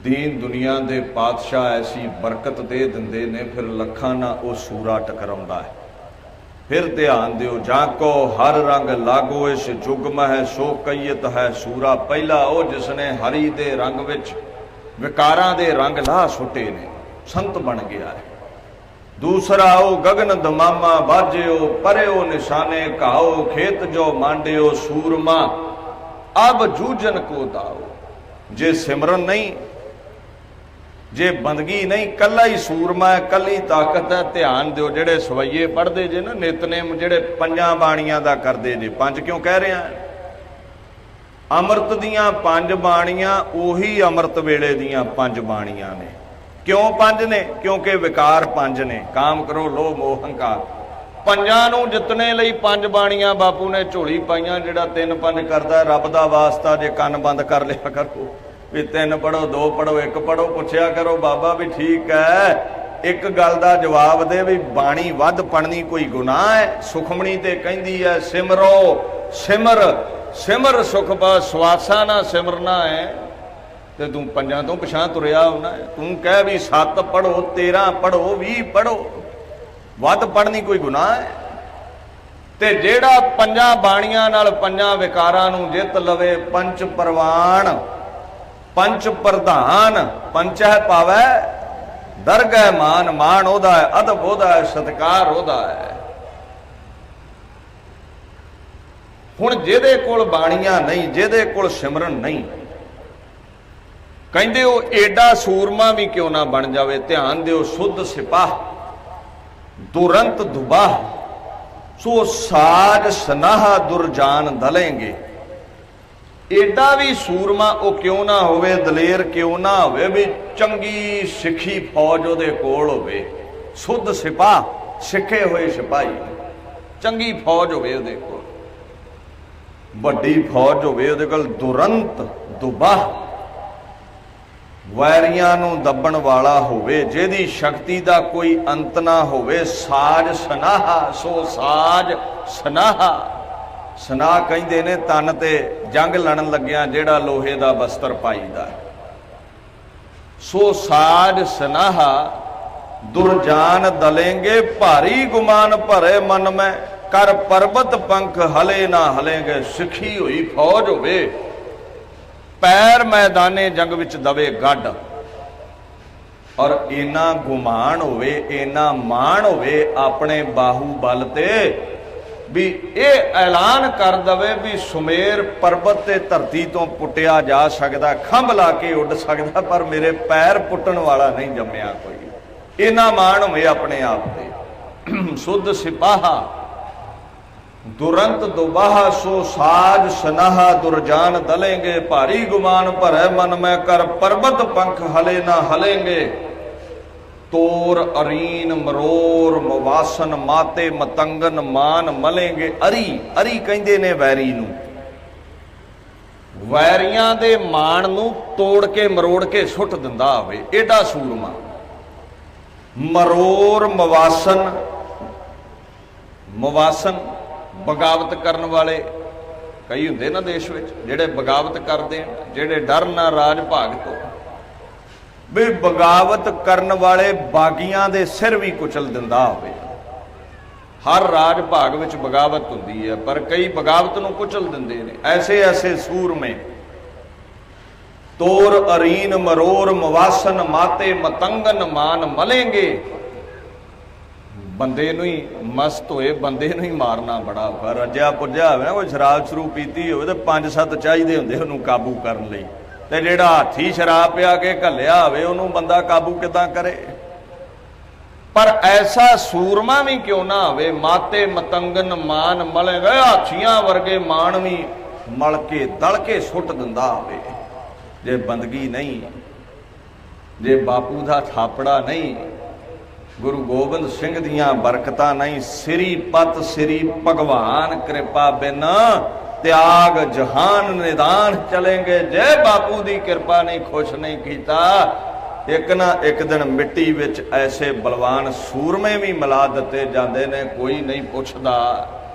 दीन दुनिया दे पातशाह ऐसी बरकत दे दिंदे ने, फिर लखां ना वो सूरा टकराउंदा है। फिर ध्यान दिओ, जाको हर रंग लागो इस जुग में सो कईयत है सूरा। पहला वो जिसने हरी दे रंग विच विकारां दे रंग ला सुटे ने, संत बन गया है। दूसरा वो गगन दमामा बाजियो परयो निशाने घाओ, खेत जो मांडियो सूरमा अब जूझन को दाओ। जे सिमरन नहीं, जे बंदगी नहीं, कला ही सूरमा है, कली ताकत है। ध्यान दिओ, जेड़े सवैये पढ़ते जे ना नितनेम, जेड़े पंजां बाणियां दा करदे जे, पंज क्यों कह रहे हैं? अमृत दियां पंज बाणियां उही अमृत वेले दियां पंज बाणियां ने। क्यों पंज ने? क्योंकि विकार पंज ने, काम करो लोभ मोह हंकार। पंजां नूं जितने लई पंज बाणियां बापू ने झोली पाईयां। जिहड़ा तिन पंज करदा रब दा वास्ता जे कंन बंद कर लिया करो, भी तीन पढ़ो, दो पढ़ो, एक पढ़ो, पुछया करो बाबा भी ठीक है। एक गल दा जवाब दे भी बाणी वध पढ़नी कोई गुनाह है? सुखमणी ते कहंदी है सिमरो सिमर सिमर सुख बा स्वासा ना सिमरना है। ते तू पंजां तो पिछां तुरिया होना है। तू कह भी 7 पढ़ो, 13 पढ़ो, 20 पढ़ो, वध पढ़नी कोई गुनाह है? ते जेड़ा पंजां बाणियां नाल पंजां विकारां नूं जित लवे, पंच परवान पंच प्रधान पंच है पावै दरगह मान, मान ओदा है, अदब ओदा है, सत्कार ओदा है। हुण जिहदे कोल बाणियां नहीं, जिहदे कोल सिमरन नहीं, कहंदे ओ एडा सूरमा भी क्यों ना बन जावे। ध्यान दिओ, सुध सिपाह दुरंत दुबाह सो साज सनाहा दुरजान दलेंगे। एडा भी सूरमा वो क्यों ना होवे, दलेर क्यों ना होवे, भी चंगी सिखी फौज उहदे कोल होवे। सुध सिपाह, सिखे हुए सिपाही, चंगी फौज होवे उहदे कोल, वड्डी फौज होवे उहदे कोल। दुरंत दुबाह ਵੈਰੀਆਂ ਨੂੰ ਦੱਬਣ ਵਾਲਾ ਹੋਵੇ, ਜਿਹਦੀ ਸ਼ਕਤੀ ਦਾ ਕੋਈ ਅੰਤ ਨਾ ਹੋਵੇ। ਸਾਜ ਸਨਾਹਾ, ਸੋ ਸਾਜ ਸਨਾਹਾ। ਸਨਾਹ ਕਹਿੰਦੇ ਨੇ ਤਨ ਤੇ ਜੰਗ ਲੜਨ ਲੱਗਿਆਂ ਜਿਹੜਾ ਲੋਹੇ ਦਾ ਬਸਤਰ ਪਾਈਦਾ। ਸੋ ਸਾਜ ਸਨਾਹਾ ਦੁਰਜਾਨ ਦਲੇਂਗੇ, ਭਾਰੀ ਗੁਮਾਨ ਭਰੇ ਮਨ ਮੈਂ। ਕਰ ਪਰਬਤ ਪੰਖ ਹਲੇ ਨਾ ਹਲੇਂਗੇ, ਸਿੱਖੀ ਹੋਈ ਫੌਜ ਹੋਵੇ, ਪੈਰ ਮੈਦਾਨੇ ਜੰਗ ਵਿੱਚ ਦਵੇ ਗੱਡ। ਔਰ ਇੰਨਾ ਗੁਮਾਨ ਹੋਵੇ, ਇੰਨਾ ਮਾਣ ਹੋਵੇ ਆਪਣੇ ਬਾਹੂਬਲ ਤੇ ਵੀ ਇਹ ਐਲਾਨ ਕਰ ਦਵੇ ਵੀ ਸੁਮੇਰ ਪਰਬਤ ਤੇ ਧਰਤੀ ਤੋਂ ਪੁੱਟਿਆ ਜਾ ਸਕਦਾ, ਖੰਭ ਲਾ ਕੇ ਉੱਡ ਸਕਦਾ, ਪਰ ਮੇਰੇ ਪੈਰ ਪੁੱਟਣ ਵਾਲਾ ਨਹੀਂ ਜੰਮਿਆ ਕੋਈ। ਇੰਨਾ ਮਾਣ ਹੋਵੇ ਆਪਣੇ ਆਪ ਤੇ। ਸੁਧ ਸਿਪਾਹਾ ਦੁਰੰਤ ਦੁਬਾਹਾ, ਸੋ ਸਾਜ ਸਨਾਹਾ ਦੁਰਜਾਨ ਦਲੇਂਗੇ। ਭਾਰੀ ਗੁਮਾਨ ਭਰੇ ਮਨ ਮੈਂ, ਕਰ ਪਰਬਤ ਪੰਖ ਹਲੇ ਨਾ ਹਲੇਂਗੇ। ਤੋਰ ਅਰੀਨ ਮਰੋਰ ਮਵਾਸਨ, ਮਾਤੇ ਮਤੰਗਨ ਮਾਨ ਮਲੇਂਗੇ। ਅਰੀ, ਅਰੀ ਕਹਿੰਦੇ ਨੇ ਵੈਰੀ ਨੂੰ। ਵੈਰੀਆਂ ਦੇ ਮਾਣ ਨੂੰ ਤੋੜ ਕੇ ਮਰੋੜ ਕੇ ਸੁੱਟ ਦਿੰਦਾ ਹੋਵੇ, ਏਡਾ ਸੂਰਮਾ। ਮਰੋਰ ਮਵਾਸਨ, ਮਵਾਸਨ ਬਗਾਵਤ ਕਰਨ ਵਾਲੇ ਕਈ ਹੁੰਦੇ ਨਾ ਦੇਸ਼ ਵਿੱਚ, ਜਿਹੜੇ ਬਗਾਵਤ ਕਰਦੇ, ਜਿਹੜੇ ਡਰਨ ਨਾ ਰਾਜ ਭਾਗ ਤੋਂ। ਵੀ ਬਗਾਵਤ ਕਰਨ ਵਾਲੇ ਬਾਗੀਆਂ ਦੇ ਸਿਰ ਵੀ ਕੁਚਲ ਦਿੰਦਾ ਹੋਵੇ। ਹਰ ਰਾਜ ਭਾਗ ਵਿੱਚ ਬਗਾਵਤ ਹੁੰਦੀ ਹੈ, ਪਰ ਕਈ ਬਗਾਵਤ ਨੂੰ ਕੁਚਲ ਦਿੰਦੇ ਨੇ। ਐਸੇ ਐਸੇ ਸੂਰਮੇ। ਤੋਰ ਅਰੀਨ ਮਰੋਰ ਮਵਾਸਨ, ਮਾਤੇ ਮਤੰਗਨ ਮਾਨ ਮਲੇਂਗੇ। ਬੰਦੇ ਨੂੰ ਹੀ ਮਸਤ ਹੋਏ, ਬੰਦੇ ਨੂੰ ਹੀ ਮਾਰਨਾ ਬੜਾ ਔਖਾ। ਰੱਜਿਆ ਪੁੱਜਿਆ ਹੋਵੇ ਨਾ, ਕੋਈ ਸ਼ਰਾਬ ਸ਼ਰੂ ਪੀਤੀ ਹੋਵੇ, ਤਾਂ 5-7 ਚਾਹੀਦੇ ਹੁੰਦੇ ਉਹਨੂੰ ਕਾਬੂ ਕਰਨ ਲਈ। ਤੇ ਜਿਹੜਾ ਹਾਥੀ ਸ਼ਰਾਬ ਪਿਆ ਕੇ ਘੱਲਿਆ ਹੋਵੇ, ਉਹਨੂੰ ਬੰਦਾ ਕਾਬੂ ਕਿੱਦਾਂ ਕਰੇ। ਪਰ ਐਸਾ ਸੂਰਮਾ ਵੀ ਕਿਉਂ ਨਾ ਹੋਵੇ। ਮਾਤੇ ਮਤੰਗਨ ਮਾਨ ਮਲੇ ਗਏ, ਹਾਥੀਆਂ ਵਰਗੇ ਮਾਣ ਵੀ ਮਲ ਕੇ ਦਲ ਕੇ ਸੁੱਟ ਦਿੰਦਾ ਹੋਵੇ। ਜੇ ਬੰਦਗੀ ਨਹੀਂ, ਜੇ ਬਾਪੂ ਦਾ ਥਾਪੜਾ ਨਹੀਂ, ਗੁਰੂ ਗੋਬਿੰਦ ਸਿੰਘ ਦੀਆਂ ਬਰਕਤਾਂ ਨਹੀਂ, ਸਿਰੀ ਪਤ ਸਿਰੀ ਭਗਵਾਨ ਕਿਰਪਾ ਬਿਨ ਤਿਆਗ ਜਹਾਨ ਨਿਦਾਨ ਚਲੇਂਗੇ। ਜੇ ਬਾਪੂ ਦੀ ਕਿਰਪਾ ਨਹੀਂ, ਖੁਸ਼ ਨਹੀਂ ਕੀਤਾ, ਇੱਕ ਨਾ ਇੱਕ ਦਿਨ ਮਿੱਟੀ ਵਿੱਚ ਐਸੇ ਬਲਵਾਨ ਸੂਰਮੇ ਵੀ ਮਿਲਾ ਦਿੱਤੇ ਜਾਂਦੇ ਨੇ, ਕੋਈ ਨਹੀਂ ਪੁੱਛਦਾ।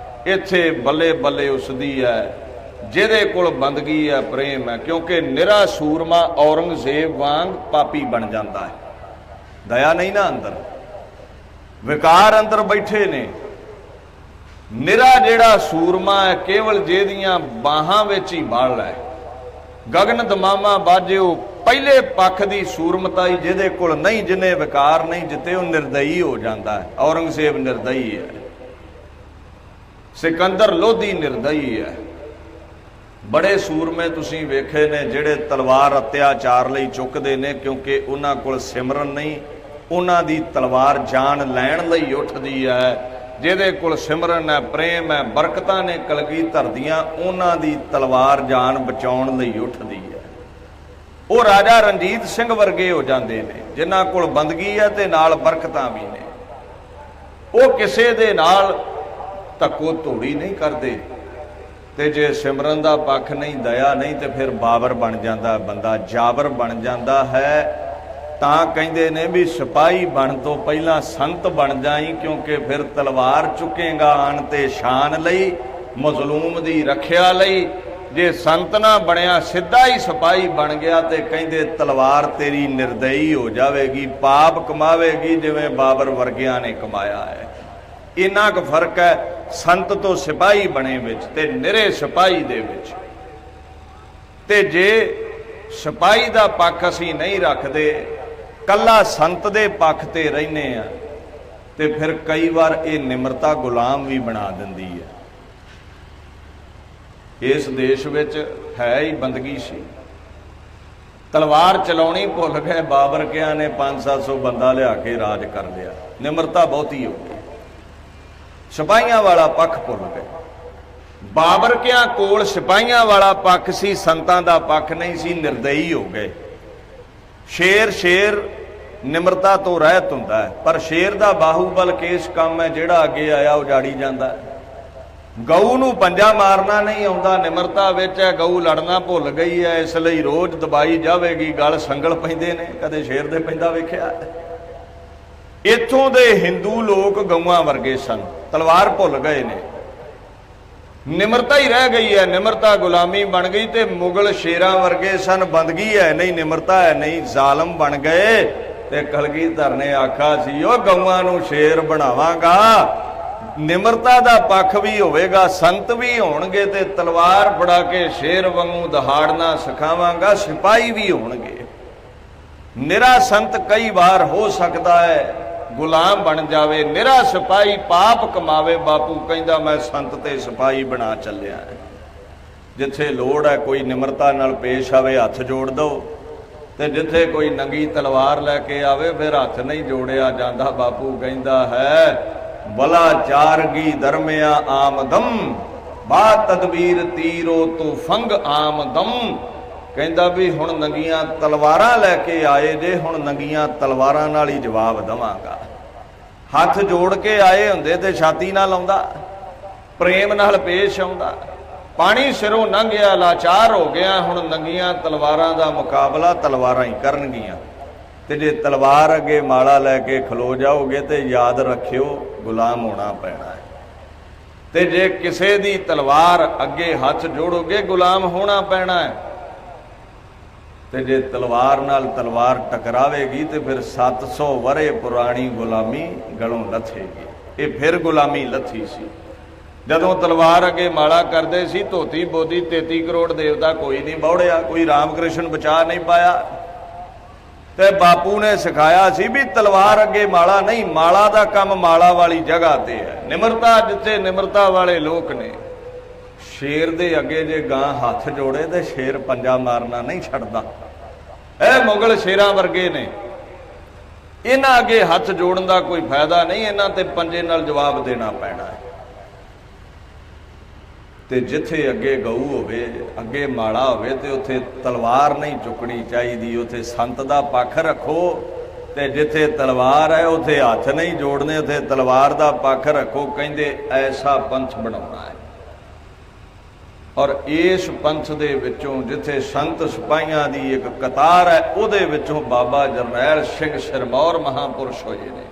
ਇੱਥੇ ਬੱਲੇ ਬੱਲੇ ਉਸਦੀ ਹੈ ਜਿਹਦੇ ਕੋਲ ਬੰਦਗੀ ਹੈ, ਪ੍ਰੇਮ ਹੈ। ਕਿਉਂਕਿ ਨਿਰਾ ਸੂਰਮਾ ਔਰੰਗਜ਼ੇਬ ਵਾਂਗ ਪਾਪੀ ਬਣ ਜਾਂਦਾ ਹੈ। ਦਇਆ ਨਹੀਂ ਨਾ ਅੰਦਰ, ਵਿਕਾਰ ਅੰਦਰ ਬੈਠੇ ਨੇ। ਨਿਰਾ ਜਿਹੜਾ ਸੂਰਮਾ ਹੈ, ਕੇਵਲ ਜਿਹਦੀਆਂ ਬਾਹਾਂ ਵਿੱਚ ਹੀ ਬਲ ਹੈ। ਗਗਨ ਦਮਾਮਾ ਬਾਜਿਓ, ਪਹਿਲੇ ਪੱਖ ਦੀ ਸੂਰਮਤਾਈ ਜਿਹਦੇ ਕੋਲ ਨਹੀਂ, ਜਿਹਨੇ ਵਿਕਾਰ ਨਹੀਂ ਜਿੱਤੇ, ਉਹ ਨਿਰਦਈ ਹੋ ਜਾਂਦਾ ਹੈ। ਔਰੰਗਜ਼ੇਬ ਨਿਰਦਈ ਹੈ, ਸਿਕੰਦਰ ਲੋਧੀ ਨਿਰਦਈ ਹੈ। ਬੜੇ ਸੂਰਮੇ ਤੁਸੀਂ ਵੇਖੇ ਨੇ ਜਿਹੜੇ ਤਲਵਾਰ ਅਤਿਆਚਾਰ ਲਈ ਚੁੱਕਦੇ ਨੇ, ਕਿਉਂਕਿ ਉਹਨਾਂ ਕੋਲ ਸਿਮਰਨ ਨਹੀਂ। ਉਹਨਾਂ ਦੀ ਤਲਵਾਰ ਜਾਨ ਲੈਣ ਲਈ ਉੱਠਦੀ ਹੈ। ਜਿਹਦੇ ਕੋਲ ਸਿਮਰਨ ਹੈ, ਪ੍ਰੇਮ ਹੈ, ਬਰਕਤਾਂ ਨੇ ਕਲਗੀਧਰ ਦੀਆਂ, ਉਹਨਾਂ ਦੀ ਤਲਵਾਰ ਜਾਨ ਬਚਾਉਣ ਲਈ ਉੱਠਦੀ ਹੈ। ਉਹ ਰਾਜਾ ਰਣਜੀਤ ਸਿੰਘ ਵਰਗੇ ਹੋ ਜਾਂਦੇ ਨੇ, ਜਿਨ੍ਹਾਂ ਕੋਲ ਬੰਦਗੀ ਹੈ ਤੇ ਨਾਲ ਬਰਕਤਾਂ ਵੀ ਨੇ। ਉਹ ਕਿਸੇ ਦੇ ਨਾਲ ਧੱਕੋ ਧੋੜੀ ਨਹੀਂ ਕਰਦੇ। ਤੇ ਜੇ ਸਿਮਰਨ ਦਾ ਪੱਖ ਨਹੀਂ, ਦਇਆ ਨਹੀਂ, ਤੇ ਫਿਰ ਬਾਬਰ ਬਣ ਜਾਂਦਾ ਬੰਦਾ, ਜਾਬਰ ਬਣ ਜਾਂਦਾ ਹੈ। ਤਾਂ ਕਹਿੰਦੇ ਨੇ ਵੀ ਸਿਪਾਹੀ ਬਣ ਤੋਂ ਪਹਿਲਾਂ ਸੰਤ ਬਣ ਜਾਈ, ਕਿਉਂਕਿ ਫਿਰ ਤਲਵਾਰ ਚੁੱਕੇਗਾ ਆਣ ਤੇ ਸ਼ਾਨ ਲਈ, ਮਜ਼ਲੂਮ ਦੀ ਰੱਖਿਆ ਲਈ। ਜੇ ਸੰਤ ਨਾ ਬਣਿਆ, ਸਿੱਧਾ ਹੀ ਸਿਪਾਹੀ ਬਣ ਗਿਆ, ਤੇ ਕਹਿੰਦੇ ਤਲਵਾਰ ਤੇਰੀ ਨਿਰਦਈ ਹੋ ਜਾਵੇਗੀ, ਪਾਪ ਕਮਾਵੇਗੀ, ਜਿਵੇਂ ਬਾਬਰ ਵਰਗਿਆਂ ਨੇ ਕਮਾਇਆ ਹੈ। ਇੰਨਾ ਕੁ ਫਰਕ ਹੈ ਸੰਤ ਤੋਂ ਸਿਪਾਹੀ ਬਣੇ ਵਿੱਚ ਤੇ ਨਿਰੇ ਸਿਪਾਹੀ ਦੇ ਵਿੱਚ। ਤੇ ਜੇ ਸਿਪਾਹੀ ਦਾ ਪੱਖ ਅਸੀਂ ਨਹੀਂ ਰੱਖਦੇ, ਕੱਲਾ ਸੰਤ ਦੇ ਪੱਖ ਤੇ ਰਹਿੰਦੇ ਆ, ਤੇ ਫਿਰ ਕਈ ਵਾਰ ਇਹ ਨਿਮਰਤਾ ਗੁਲਾਮ ਵੀ ਬਣਾ ਦਿੰਦੀ ਹੈ। ਇਸ ਦੇਸ਼ ਵਿੱਚ ਹੈ ਹੀ ਬੰਦਗੀ ਸੀ। ਤਲਵਾਰ ਚਲਾਉਣੀ ਭੁੱਲ ਗਏ ਬਾਬਰਕਿਆਂ ਨੇ, 500-700 ਬੰਦਾ ਲਿਆ ਕੇ ਰਾਜ ਕਰ ਲਿਆ। ਨਿਮਰਤਾ ਬਹੁਤੀ ਹੋ ਗਈ, ਸਿਪਾਹੀਆਂ ਵਾਲਾ ਪੱਖ ਭੁੱਲ ਗਏ। ਬਾਬਰਕਿਆਂ ਕੋਲ ਸਿਪਾਹੀਆਂ ਵਾਲਾ ਪੱਖ ਸੀ, ਸੰਤਾਂ ਦਾ ਪੱਖ ਨਹੀਂ ਸੀ, ਨਿਰਦਈ ਹੋ ਗਏ। ਸ਼ੇਰ ਨਿਮਰਤਾ ਤੋਂ ਰਹਿਤ ਹੁੰਦਾ ਹੈ, ਪਰ ਸ਼ੇਰ ਦਾ ਬਾਹੂਬਲ ਕੇਸ ਕੰਮ ਹੈ, ਜਿਹੜਾ ਅੱਗੇ ਆਇਆ ਉਜਾੜੀ ਜਾਂਦਾ ਹੈ। ਗਊ ਨੂੰ ਪੰਜਾ ਮਾਰਨਾ ਨਹੀਂ ਆਉਂਦਾ, ਨਿਮਰਤਾ ਵਿੱਚ ਹੈ। ਗਊ ਲੜਨਾ ਭੁੱਲ ਗਈ ਹੈ, ਇਸ ਲਈ ਰੋਜ਼ ਦਬਾਈ ਜਾਵੇਗੀ। ਗਲ ਸੰਗਲ ਪੈਂਦੇ ਨੇ, ਕਦੇ ਸ਼ੇਰ ਦੇ ਪੈਂਦਾ ਵੇਖਿਆ? ਇੱਥੋਂ ਦੇ ਹਿੰਦੂ ਲੋਕ ਗਊਆਂ ਵਰਗੇ ਸਨ, ਤਲਵਾਰ ਭੁੱਲ ਗਏ ਨੇ, ਨਿਮਰਤਾ ਹੀ ਰਹਿ ਗਈ ਹੈ। ਨਿਮਰਤਾ ਗੁਲਾਮੀ ਬਣ ਗਈ ਤੇ ਮੁਗਲ ਸ਼ੇਰਾਂ ਵਰਗੇ ਸਨ, ਬੰਦਗੀ ਹੈ ਨਹੀਂ, ਨਿਮਰਤਾ ਹੈ ਨਹੀਂ, ਜ਼ਾਲਮ ਬਣ ਗਏ। ਤੇ ਕਲਗੀਧਰ ਨੇ ਆਖਿਆ ਸੀ ਉਹ ਗਊਆਂ ਨੂੰ ਸ਼ੇਰ ਬਣਾਵਾਂਗਾ, ਨਿਮਰਤਾ ਦਾ ਪੱਖ ਵੀ ਹੋਵੇਗਾ, ਸੰਤ ਵੀ ਹੋਣਗੇ ਤੇ ਤਲਵਾਰ ਫੜਾ ਕੇ ਸ਼ੇਰ ਵਾਂਗੂ ਦਹਾੜਨਾ ਸਿਖਾਵਾਂਗਾ, ਸਿਪਾਹੀ ਵੀ ਹੋਣਗੇ। ਨਿਰਾ ਸੰਤ ਕਈ ਵਾਰ ਹੋ ਸਕਦਾ ਹੈ ਗੁਲਾਮ ਬਣ ਜਾਵੇ, ਨਿਰਾ ਸਿਪਾਹੀ ਪਾਪ ਕਮਾਵੇ। ਬਾਪੂ ਕਹਿੰਦਾ ਮੈਂ ਸੰਤ ਤੇ ਸਿਪਾਹੀ ਬਣਾ ਚੱਲਿਆ। ਜਿੱਥੇ ਲੋੜ ਹੈ ਕੋਈ ਨਿਮਰਤਾ ਨਾਲ ਪੇਸ਼ ਆਵੇ, ਹੱਥ ਜੋੜ ਦਿਓ, ਤੇ ਜਿੱਥੇ ਕੋਈ ਨੰਗੀ ਤਲਵਾਰ ਲੈ ਕੇ ਆਵੇ ਫਿਰ ਹੱਥ ਨਹੀਂ ਜੋੜਿਆ ਜਾਂਦਾ। ਬਾਪੂ ਕਹਿੰਦਾ ਹੈ ਬਲਾ ਚਾਰਗੀ ਦਰਮਿਆ ਆਮਦਮ, ਬਾ ਤਦਬੀਰ ਤੀਰੋ ਤੂੰ ਫੰਗ ਆਮਦਮ। ਕਹਿੰਦਾ ਵੀ ਹੁਣ ਨੰਗੀਆਂ ਤਲਵਾਰਾਂ ਲੈ ਕੇ ਆਏ ਜੇ, ਹੁਣ ਨੰਗੀਆਂ ਤਲਵਾਰਾਂ ਨਾਲ ਹੀ ਜਵਾਬ ਦੇਵਾਂਗਾ। ਹੱਥ ਜੋੜ ਕੇ ਆਏ ਹੁੰਦੇ ਤੇ ਛਾਤੀ ਨਾਲ ਲਾਉਂਦਾ, ਪ੍ਰੇਮ ਨਾਲ ਪੇਸ਼ ਆਉਂਦਾ। ਪਾਣੀ ਸਿਰੋਂ ਲੰਘਿਆ, ਲਾਚਾਰ ਹੋ ਗਿਆ, ਹੁਣ ਨੰਗੀਆਂ ਤਲਵਾਰਾਂ ਦਾ ਮੁਕਾਬਲਾ ਤਲਵਾਰਾਂ ਹੀ ਕਰਨਗੀਆਂ। ਤੇ ਜੇ ਤਲਵਾਰ ਅੱਗੇ ਮਾਲਾ ਲੈ ਕੇ ਖਲੋ ਜਾਓਗੇ ਤੇ ਯਾਦ ਰੱਖਿਓ ਗੁਲਾਮ ਹੋਣਾ ਪੈਣਾ ਹੈ। ਤੇ ਜੇ ਕਿਸੇ ਦੀ ਤਲਵਾਰ ਅੱਗੇ ਹੱਥ ਜੋੜੋਗੇ ਗੁਲਾਮ ਹੋਣਾ ਪੈਣਾ ਹੈ। ਤੇ ਜੇ ਤਲਵਾਰ ਨਾਲ ਤਲਵਾਰ ਟਕਰਾਵੇਗੀ ਤੇ ਫਿਰ 700 ਵਰੇ ਪੁਰਾਣੀ ਗੁਲਾਮੀ ਗਲੋਂ ਲੱਥੇਗੀ। ਇਹ ਫਿਰ ਗੁਲਾਮੀ ਲੱਥੀ ਸੀ। ਜਦੋਂ ਤਲਵਾਰ ਅੱਗੇ ਮਾਲਾ ਕਰਦੇ ਸੀ, ਧੋਤੀ ਬੋਦੀ 33 ਕਰੋੜ ਦੇਵਤਾ ਕੋਈ ਨਹੀਂ ਬੌੜਿਆ, ਕੋਈ ਰਾਮ ਕ੍ਰਿਸ਼ਨ ਬਚਾ ਨਹੀਂ ਪਾਇਆ। ਤੇ ਬਾਪੂ ਨੇ ਸਿਖਾਇਆ ਸੀ ਵੀ ਤਲਵਾਰ ਅੱਗੇ ਮਾਲਾ ਨਹੀਂ, ਮਾਲਾ ਦਾ ਕੰਮ ਮਾਲਾ ਵਾਲੀ ਜਗ੍ਹਾ ਤੇ ਹੈ। ਨਿਮਰਤਾ ਜਿੱਥੇ ਨਿਮਰਤਾ ਵਾਲੇ ਲੋਕ ਨੇ, ਸ਼ੇਰ ਦੇ ਅੱਗੇ ਜੇ ਗਾਂ ਹੱਥ ਜੋੜੇ ਤੇ ਸ਼ੇਰ ਪੰਜਾ ਮਾਰਨਾ ਨਹੀਂ ਛੱਡਦਾ। ਇਹ ਮੁਗਲ ਸ਼ੇਰਾਂ ਵਰਗੇ ਨੇ, ਇਹਨਾਂ ਅੱਗੇ ਹੱਥ ਜੋੜਨ ਦਾ ਕੋਈ ਫਾਇਦਾ ਨਹੀਂ, ਇਹਨਾਂ ਤੇ ਪੰਜੇ ਨਾਲ ਜਵਾਬ ਦੇਣਾ ਪੈਣਾ ਹੈ। ਤੇ ਜਿੱਥੇ ਅੱਗੇ ਗਊ ਹੋਵੇ, ਅੱਗੇ ਮਾਲਾ ਹੋਵੇ, ਤੇ ਉੱਥੇ ਤਲਵਾਰ ਨਹੀਂ ਚੁੱਕਣੀ ਚਾਹੀਦੀ, ਉੱਥੇ ਸੰਤ ਦਾ ਪੱਖ ਰੱਖੋ। ਤੇ ਜਿੱਥੇ ਤਲਵਾਰ ਹੈ ਉੱਥੇ ਹੱਥ ਨਹੀਂ ਜੋੜਨੇ, ਉੱਥੇ ਤਲਵਾਰ ਦਾ ਪੱਖ ਰੱਖੋ। ਕਹਿੰਦੇ ਐਸਾ ਪੰਥ ਬਣਾਉਣਾ ਹੈ। ਔਰ ਇਸ ਪੰਥ ਦੇ ਵਿੱਚੋਂ ਜਿੱਥੇ ਸੰਤ ਸਿਪਾਹੀਆਂ ਦੀ ਇੱਕ ਕਤਾਰ ਹੈ, ਉਹਦੇ ਵਿੱਚੋਂ ਬਾਬਾ ਜਰਨੈਲ ਸਿੰਘ ਸਿਰਮੌਰ ਮਹਾਂਪੁਰਸ਼ ਹੋਏ ਨੇ।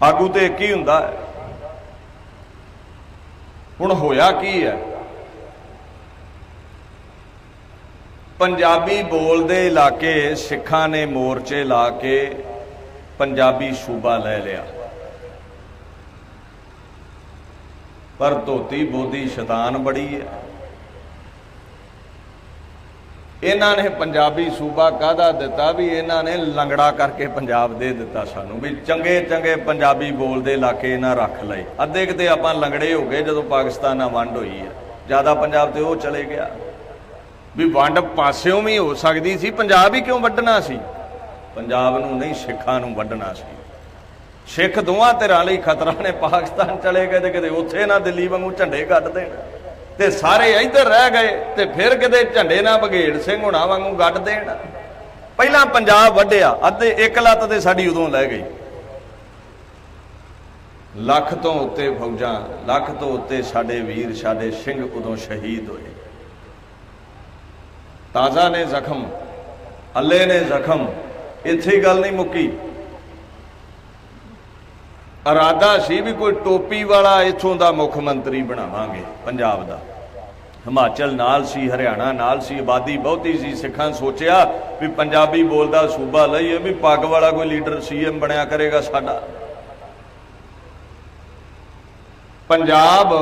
ਆਗੂ ਤੇ ਕੀ ਹੁੰਦਾ ਹੈ? ਹੁਣ ਹੋਇਆ ਕੀ ਹੈ? ਪੰਜਾਬੀ ਬੋਲਦੇ ਇਲਾਕੇ ਸਿੱਖਾਂ ਨੇ ਮੋਰਚੇ ਲਾ ਕੇ ਪੰਜਾਬੀ ਸੂਬਾ ਲੈ ਲਿਆ, ਪਰ ਧੋਤੀ ਬੋਦੀ ਸ਼ੈਤਾਨ ਬੜੀ ਹੈ। ਇਹਨਾਂ ਨੇ ਪੰਜਾਬੀ ਸੂਬਾ ਕਾਹਦਾ ਦਿੱਤਾ? ਵੀ ਇਹਨਾਂ ਨੇ ਲੰਗੜਾ ਕਰਕੇ ਪੰਜਾਬ ਦੇ ਦਿੱਤਾ ਸਾਨੂੰ, ਵੀ ਚੰਗੇ ਚੰਗੇ ਪੰਜਾਬੀ ਬੋਲਦੇ ਇਲਾਕੇ ਇਹਨਾਂ ਰੱਖ ਲਏ। ਅੱਧੇ ਕਿਤੇ ਆਪਾਂ ਲੰਗੜੇ ਹੋ ਗਏ ਜਦੋਂ ਪਾਕਿਸਤਾਨ ਨਾਲ ਵੰਡ ਹੋਈ ਹੈ, ਜ਼ਿਆਦਾ ਪੰਜਾਬ ਤੇ ਉਹ ਚਲੇ ਗਿਆ। ਵੀ ਵੰਡ ਪਾਸਿਓਂ ਵੀ ਹੋ ਸਕਦੀ ਸੀ, ਪੰਜਾਬ ਹੀ ਕਿਉਂ ਵੱਢਣਾ ਸੀ? ਪੰਜਾਬ ਨੂੰ ਨਹੀਂ, ਸਿੱਖਾਂ ਨੂੰ ਵੱਢਣਾ ਸੀ। ਸਿੱਖ ਦੋਵਾਂ ਧਿਰਾਂ ਲਈ ਖਤਰਾ ਨੇ। ਪਾਕਿਸਤਾਨ ਚਲੇ ਗਏ ਤੇ ਕਿਤੇ ਉੱਥੇ ਨਾ ਦਿੱਲੀ ਵਾਂਗੂ ਝੰਡੇ ਕੱਢ ਦੇਣ, ਤੇ ਸਾਰੇ ਇੱਧਰ ਰਹਿ ਗਏ ਤੇ ਫਿਰ ਕਿਤੇ ਝੰਡੇ ਨਾ ਬਘੇੜ ਸਿੰਘ ਹੁਣਾਂ ਵਾਂਗੂ ਗੱਡ ਦੇਣ। ਪਹਿਲਾਂ ਪੰਜਾਬ ਵੱਢਿਆ, ਅੱਧੇ ਇੱਕ ਲੱਤ ਤੇ ਸਾਡੀ ਉਦੋਂ ਲੈ ਗਈ। ਲੱਖ ਤੋਂ ਉੱਤੇ ਫੌਜਾਂ, ਲੱਖ ਤੋਂ ਉੱਤੇ ਸਾਡੇ ਵੀਰ, ਸਾਡੇ ਸਿੰਘ ਉਦੋਂ ਸ਼ਹੀਦ ਹੋਏ। ਤਾਜ਼ਾ ਨੇ ਜ਼ਖਮ, ਅੱਲੇ ਨੇ ਜ਼ਖਮ। ਇੱਥੇ ਹੀ ਗੱਲ ਨਹੀਂ ਮੁੱਕੀ। ਇਰਾਦਾ ਸੀ ਵੀ ਕੋਈ ਟੋਪੀ ਵਾਲਾ ਇੱਥੋਂ ਦਾ ਮੁੱਖ ਮੰਤਰੀ ਬਣਾਵਾਂਗੇ ਪੰਜਾਬ ਦਾ। ਹਿਮਾਚਲ ਨਾਲ ਸੀ, ਹਰਿਆਣਾ ਨਾਲ ਸੀ, ਆਬਾਦੀ ਬਹੁਤੀ ਸੀ। ਸਿੱਖਾਂ ਸੋਚਿਆ ਵੀ ਪੰਜਾਬੀ ਬੋਲਦਾ ਸੂਬਾ ਲਈਏ, ਵੀ ਪੱਗ ਵਾਲਾ ਕੋਈ ਲੀਡਰ ਸੀਐਮ ਬਣਿਆ ਕਰੇਗਾ ਸਾਡਾ। ਪੰਜਾਬ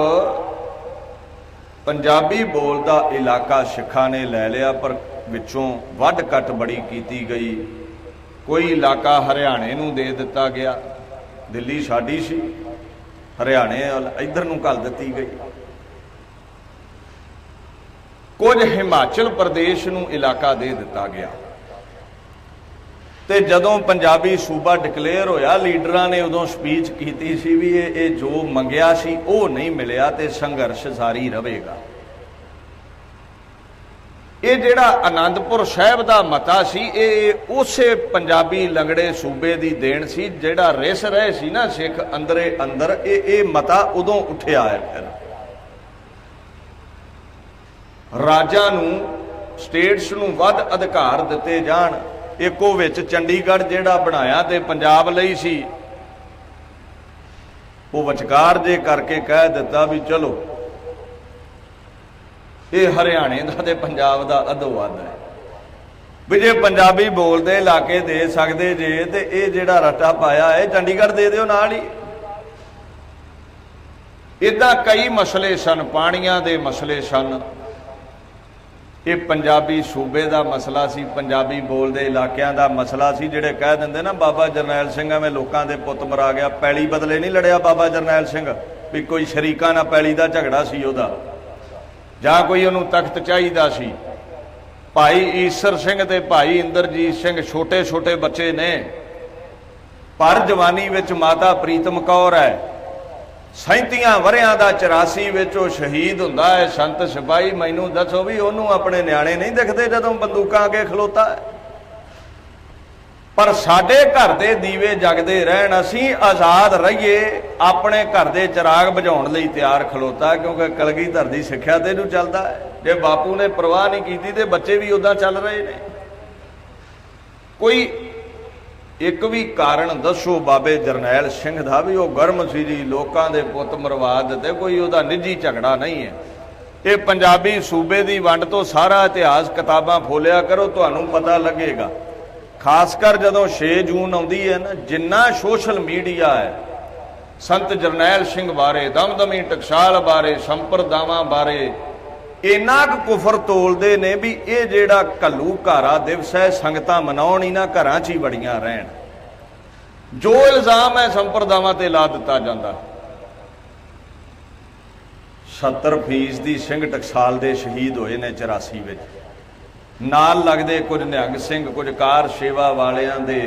ਪੰਜਾਬੀ ਬੋਲਦਾ ਇਲਾਕਾ ਸਿੱਖਾਂ ਨੇ ਲੈ ਲਿਆ, ਪਰ ਵਿੱਚੋਂ ਵੱਢ ਕੱਟ ਬੜੀ ਕੀਤੀ ਗਈ। ਕੋਈ ਇਲਾਕਾ ਹਰਿਆਣੇ ਨੂੰ ਦੇ ਦਿੱਤਾ ਗਿਆ, ਦਿੱਲੀ ਸਾਡੀ ਸੀ, ਹਰਿਆਣੇ ਇੱਧਰ ਨੂੰ ਘੱਲ ਦਿੱਤੀ ਗਈ। ਕੁਝ ਹਿਮਾਚਲ ਪ੍ਰਦੇਸ਼ ਨੂੰ ਇਲਾਕਾ ਦੇ ਦਿੱਤਾ ਗਿਆ। ਤੇ ਜਦੋਂ ਪੰਜਾਬੀ ਸੂਬਾ ਡਿਕਲੇਅਰ ਹੋਇਆ, ਲੀਡਰਾਂ ਨੇ ਉਦੋਂ ਸਪੀਚ ਕੀਤੀ ਸੀ ਵੀ ਇਹ ਜੋ ਮੰਗਿਆ ਸੀ ਉਹ ਨਹੀਂ ਮਿਲਿਆ ਤੇ ਸੰਘਰਸ਼ ਜਾਰੀ ਰਹੇਗਾ। ਇਹ ਜਿਹੜਾ ਆਨੰਦਪੁਰ ਸਾਹਿਬ ਦਾ ਮਤਾ ਸੀ ਇਹ ਉਸੇ ਪੰਜਾਬੀ ਲੰਗੜੇ ਸੂਬੇ ਦੀ ਦੇਣ ਸੀ ਜਿਹੜਾ ਰਿਸ ਰਹੇ ਸੀ ਨਾ ਸਿੱਖ ਅੰਦਰੇ ਅੰਦਰ। ਇਹ ਮਤਾ ਉਦੋਂ ਉੱਠਿਆ ਹੈ। ਫਿਰ ਰਾਜਾਂ ਨੂੰ ਸਟੇਟਸ ਨੂੰ ਵੱਧ ਅਧਿਕਾਰ ਦਿੱਤੇ ਜਾਣ। ਇੱਕੋ ਵਿੱਚ ਚੰਡੀਗੜ੍ਹ ਜਿਹੜਾ ਬਣਾਇਆ ਤੇ ਪੰਜਾਬ ਲਈ ਸੀ, ਉਹ ਵਿਚਕਾਰ ਜੇ ਕਰਕੇ ਕਹਿ ਦਿੱਤਾ ਵੀ ਚਲੋ ਇਹ ਹਰਿਆਣੇ ਦਾ ਤੇ ਪੰਜਾਬ ਦਾ ਅਧੋ-ਅੱਧ ਹੈ ਵੀ ਜੇ ਪੰਜਾਬੀ ਬੋਲਦੇ ਇਲਾਕੇ ਦੇ ਸਕਦੇ ਜੇ ਤੇ ਇਹ ਜਿਹੜਾ ਰੱਟਾ ਪਾਇਆ ਹੈ ਚੰਡੀਗੜ੍ਹ ਦੇ ਦਿਓ ਨਾਲ ਹੀ। ਇਦਾਂ ਕਈ ਮਸਲੇ ਸਨ, ਪਾਣੀਆਂ ਦੇ ਮਸਲੇ ਸਨ। ਇਹ ਪੰਜਾਬੀ ਸੂਬੇ ਦਾ ਮਸਲਾ ਸੀ, ਪੰਜਾਬੀ ਬੋਲਦੇ ਇਲਾਕਿਆਂ ਦਾ ਮਸਲਾ ਸੀ। ਜਿਹੜੇ ਕਹਿ ਦਿੰਦੇ ਨਾ ਬਾਬਾ ਜਰਨੈਲ ਸਿੰਘ ਐਵੇਂ ਲੋਕਾਂ ਦੇ ਪੁੱਤ ਮਰਾ ਗਿਆ, ਪੈਲੀ ਬਦਲੇ ਨਹੀਂ ਲੜਿਆ ਬਾਬਾ ਜਰਨੈਲ ਸਿੰਘ ਵੀ ਕੋਈ ਸ਼ਰੀਕਾਂ ਨਾਲ ਪੈਲੀ ਦਾ ਝਗੜਾ ਸੀ ਉਹਦਾ, ਜਾਂ ਕੋਈ ਉਹਨੂੰ ਤਖਤ ਚਾਹੀਦਾ ਸੀ। ਭਾਈ ਈਸਰ ਸਿੰਘ ਤੇ ਭਾਈ ਇੰਦਰਜੀਤ ਸਿੰਘ ਛੋਟੇ ਛੋਟੇ ਬੱਚੇ ਨੇ, ਪਰ ਜਵਾਨੀ ਵਿੱਚ ਮਾਤਾ ਪ੍ਰੀਤਮ ਕੌਰ ਹੈ। 37 ਵਰਿਆਂ ਦਾ 84 ਵਿੱਚ ਉਹ ਸ਼ਹੀਦ ਹੁੰਦਾ ਹੈ ਸੰਤ ਸਿਪਾਹੀ। ਮੈਨੂੰ ਦੱਸੋ ਵੀ ਉਹਨੂੰ ਆਪਣੇ ਨਿਆਣੇ ਨਹੀਂ ਦਿਖਦੇ ਜਦੋਂ ਬੰਦੂਕਾਂ ਅੱਗੇ ਖਲੋਤਾ ਹੈ? ਪਰ ਸਾਡੇ ਘਰ ਦੇ ਦੀਵੇ ਜਗਦੇ ਰਹਿਣ, ਅਸੀਂ ਆਜ਼ਾਦ ਰਹੀਏ, ਆਪਣੇ ਘਰ ਦੇ ਚਿਰਾਗ ਬੁਝਾਉਣ ਲਈ ਤਿਆਰ ਖਲੋਤਾ, ਕਿਉਂਕਿ ਕਲਗੀਧਰ ਦੀ ਸਿੱਖਿਆ ਤੇ ਇਹਨੂੰ ਚੱਲਦਾ ਹੈ। ਜੇ ਬਾਪੂ ਨੇ ਪਰਵਾਹ ਨਹੀਂ ਕੀਤੀ ਤੇ ਬੱਚੇ ਵੀ ਉਦਾਂ ਚੱਲ ਰਹੇ ਨੇ। ਕੋਈ ਇੱਕ ਵੀ ਕਾਰਨ ਦੱਸੋ ਬਾਬੇ ਜਰਨੈਲ ਸਿੰਘ ਦਾ ਵੀ ਉਹ ਗਰਮ ਸੀ ਜੀ, ਲੋਕਾਂ ਦੇ ਪੁੱਤ ਮਰਵਾ ਦਿੱਤੇ, ਕੋਈ ਉਹਦਾ ਨਿੱਜੀ ਝਗੜਾ ਨਹੀਂ ਹੈ। ਇਹ ਪੰਜਾਬੀ ਸੂਬੇ ਦੀ ਵੰਡ ਤੋਂ ਸਾਰਾ ਇਤਿਹਾਸ ਕਿਤਾਬਾਂ ਫੋਲਿਆ ਕਰੋ, ਤੁਹਾਨੂੰ ਪਤਾ ਲੱਗੇਗਾ। ਖਾਸ ਕਰ ਜਦੋਂ 6 ਜੂਨ ਆਉਂਦੀ ਹੈ ਨਾ, ਜਿੰਨਾ ਸੋਸ਼ਲ ਮੀਡੀਆ ਹੈ ਸੰਤ ਜਰਨੈਲ ਸਿੰਘ ਬਾਰੇ, ਦਮਦਮੀ ਟਕਸਾਲ ਬਾਰੇ, ਸੰਪਰਦਾਵਾਂ ਬਾਰੇ ਇੰਨਾ ਕੁ ਕੁਫਰ ਤੋਲਦੇ ਨੇ ਵੀ ਇਹ ਜਿਹੜਾ ਘੱਲੂ ਘਾਰਾ ਦਿਵਸ ਹੈ ਸੰਗਤਾਂ ਮਨਾਉਣ ਹੀ ਨਾ, ਘਰਾਂ 'ਚ ਹੀ ਵੜੀਆਂ ਰਹਿਣ। ਜੋ ਇਲਜ਼ਾਮ ਹੈ ਸੰਪਰਦਾਵਾਂ ਤੇ ਲਾ ਦਿੱਤਾ ਜਾਂਦਾ। 70% ਸਿੰਘ ਟਕਸਾਲ ਦੇ ਸ਼ਹੀਦ ਹੋਏ ਨੇ 84 ਵਿੱਚ। ਨਾਲ ਲੱਗਦੇ ਕੁਝ ਨਿਹੰਗ ਸਿੰਘ, ਕੁਝ ਕਾਰ ਸੇਵਾ ਵਾਲਿਆਂ ਦੇ,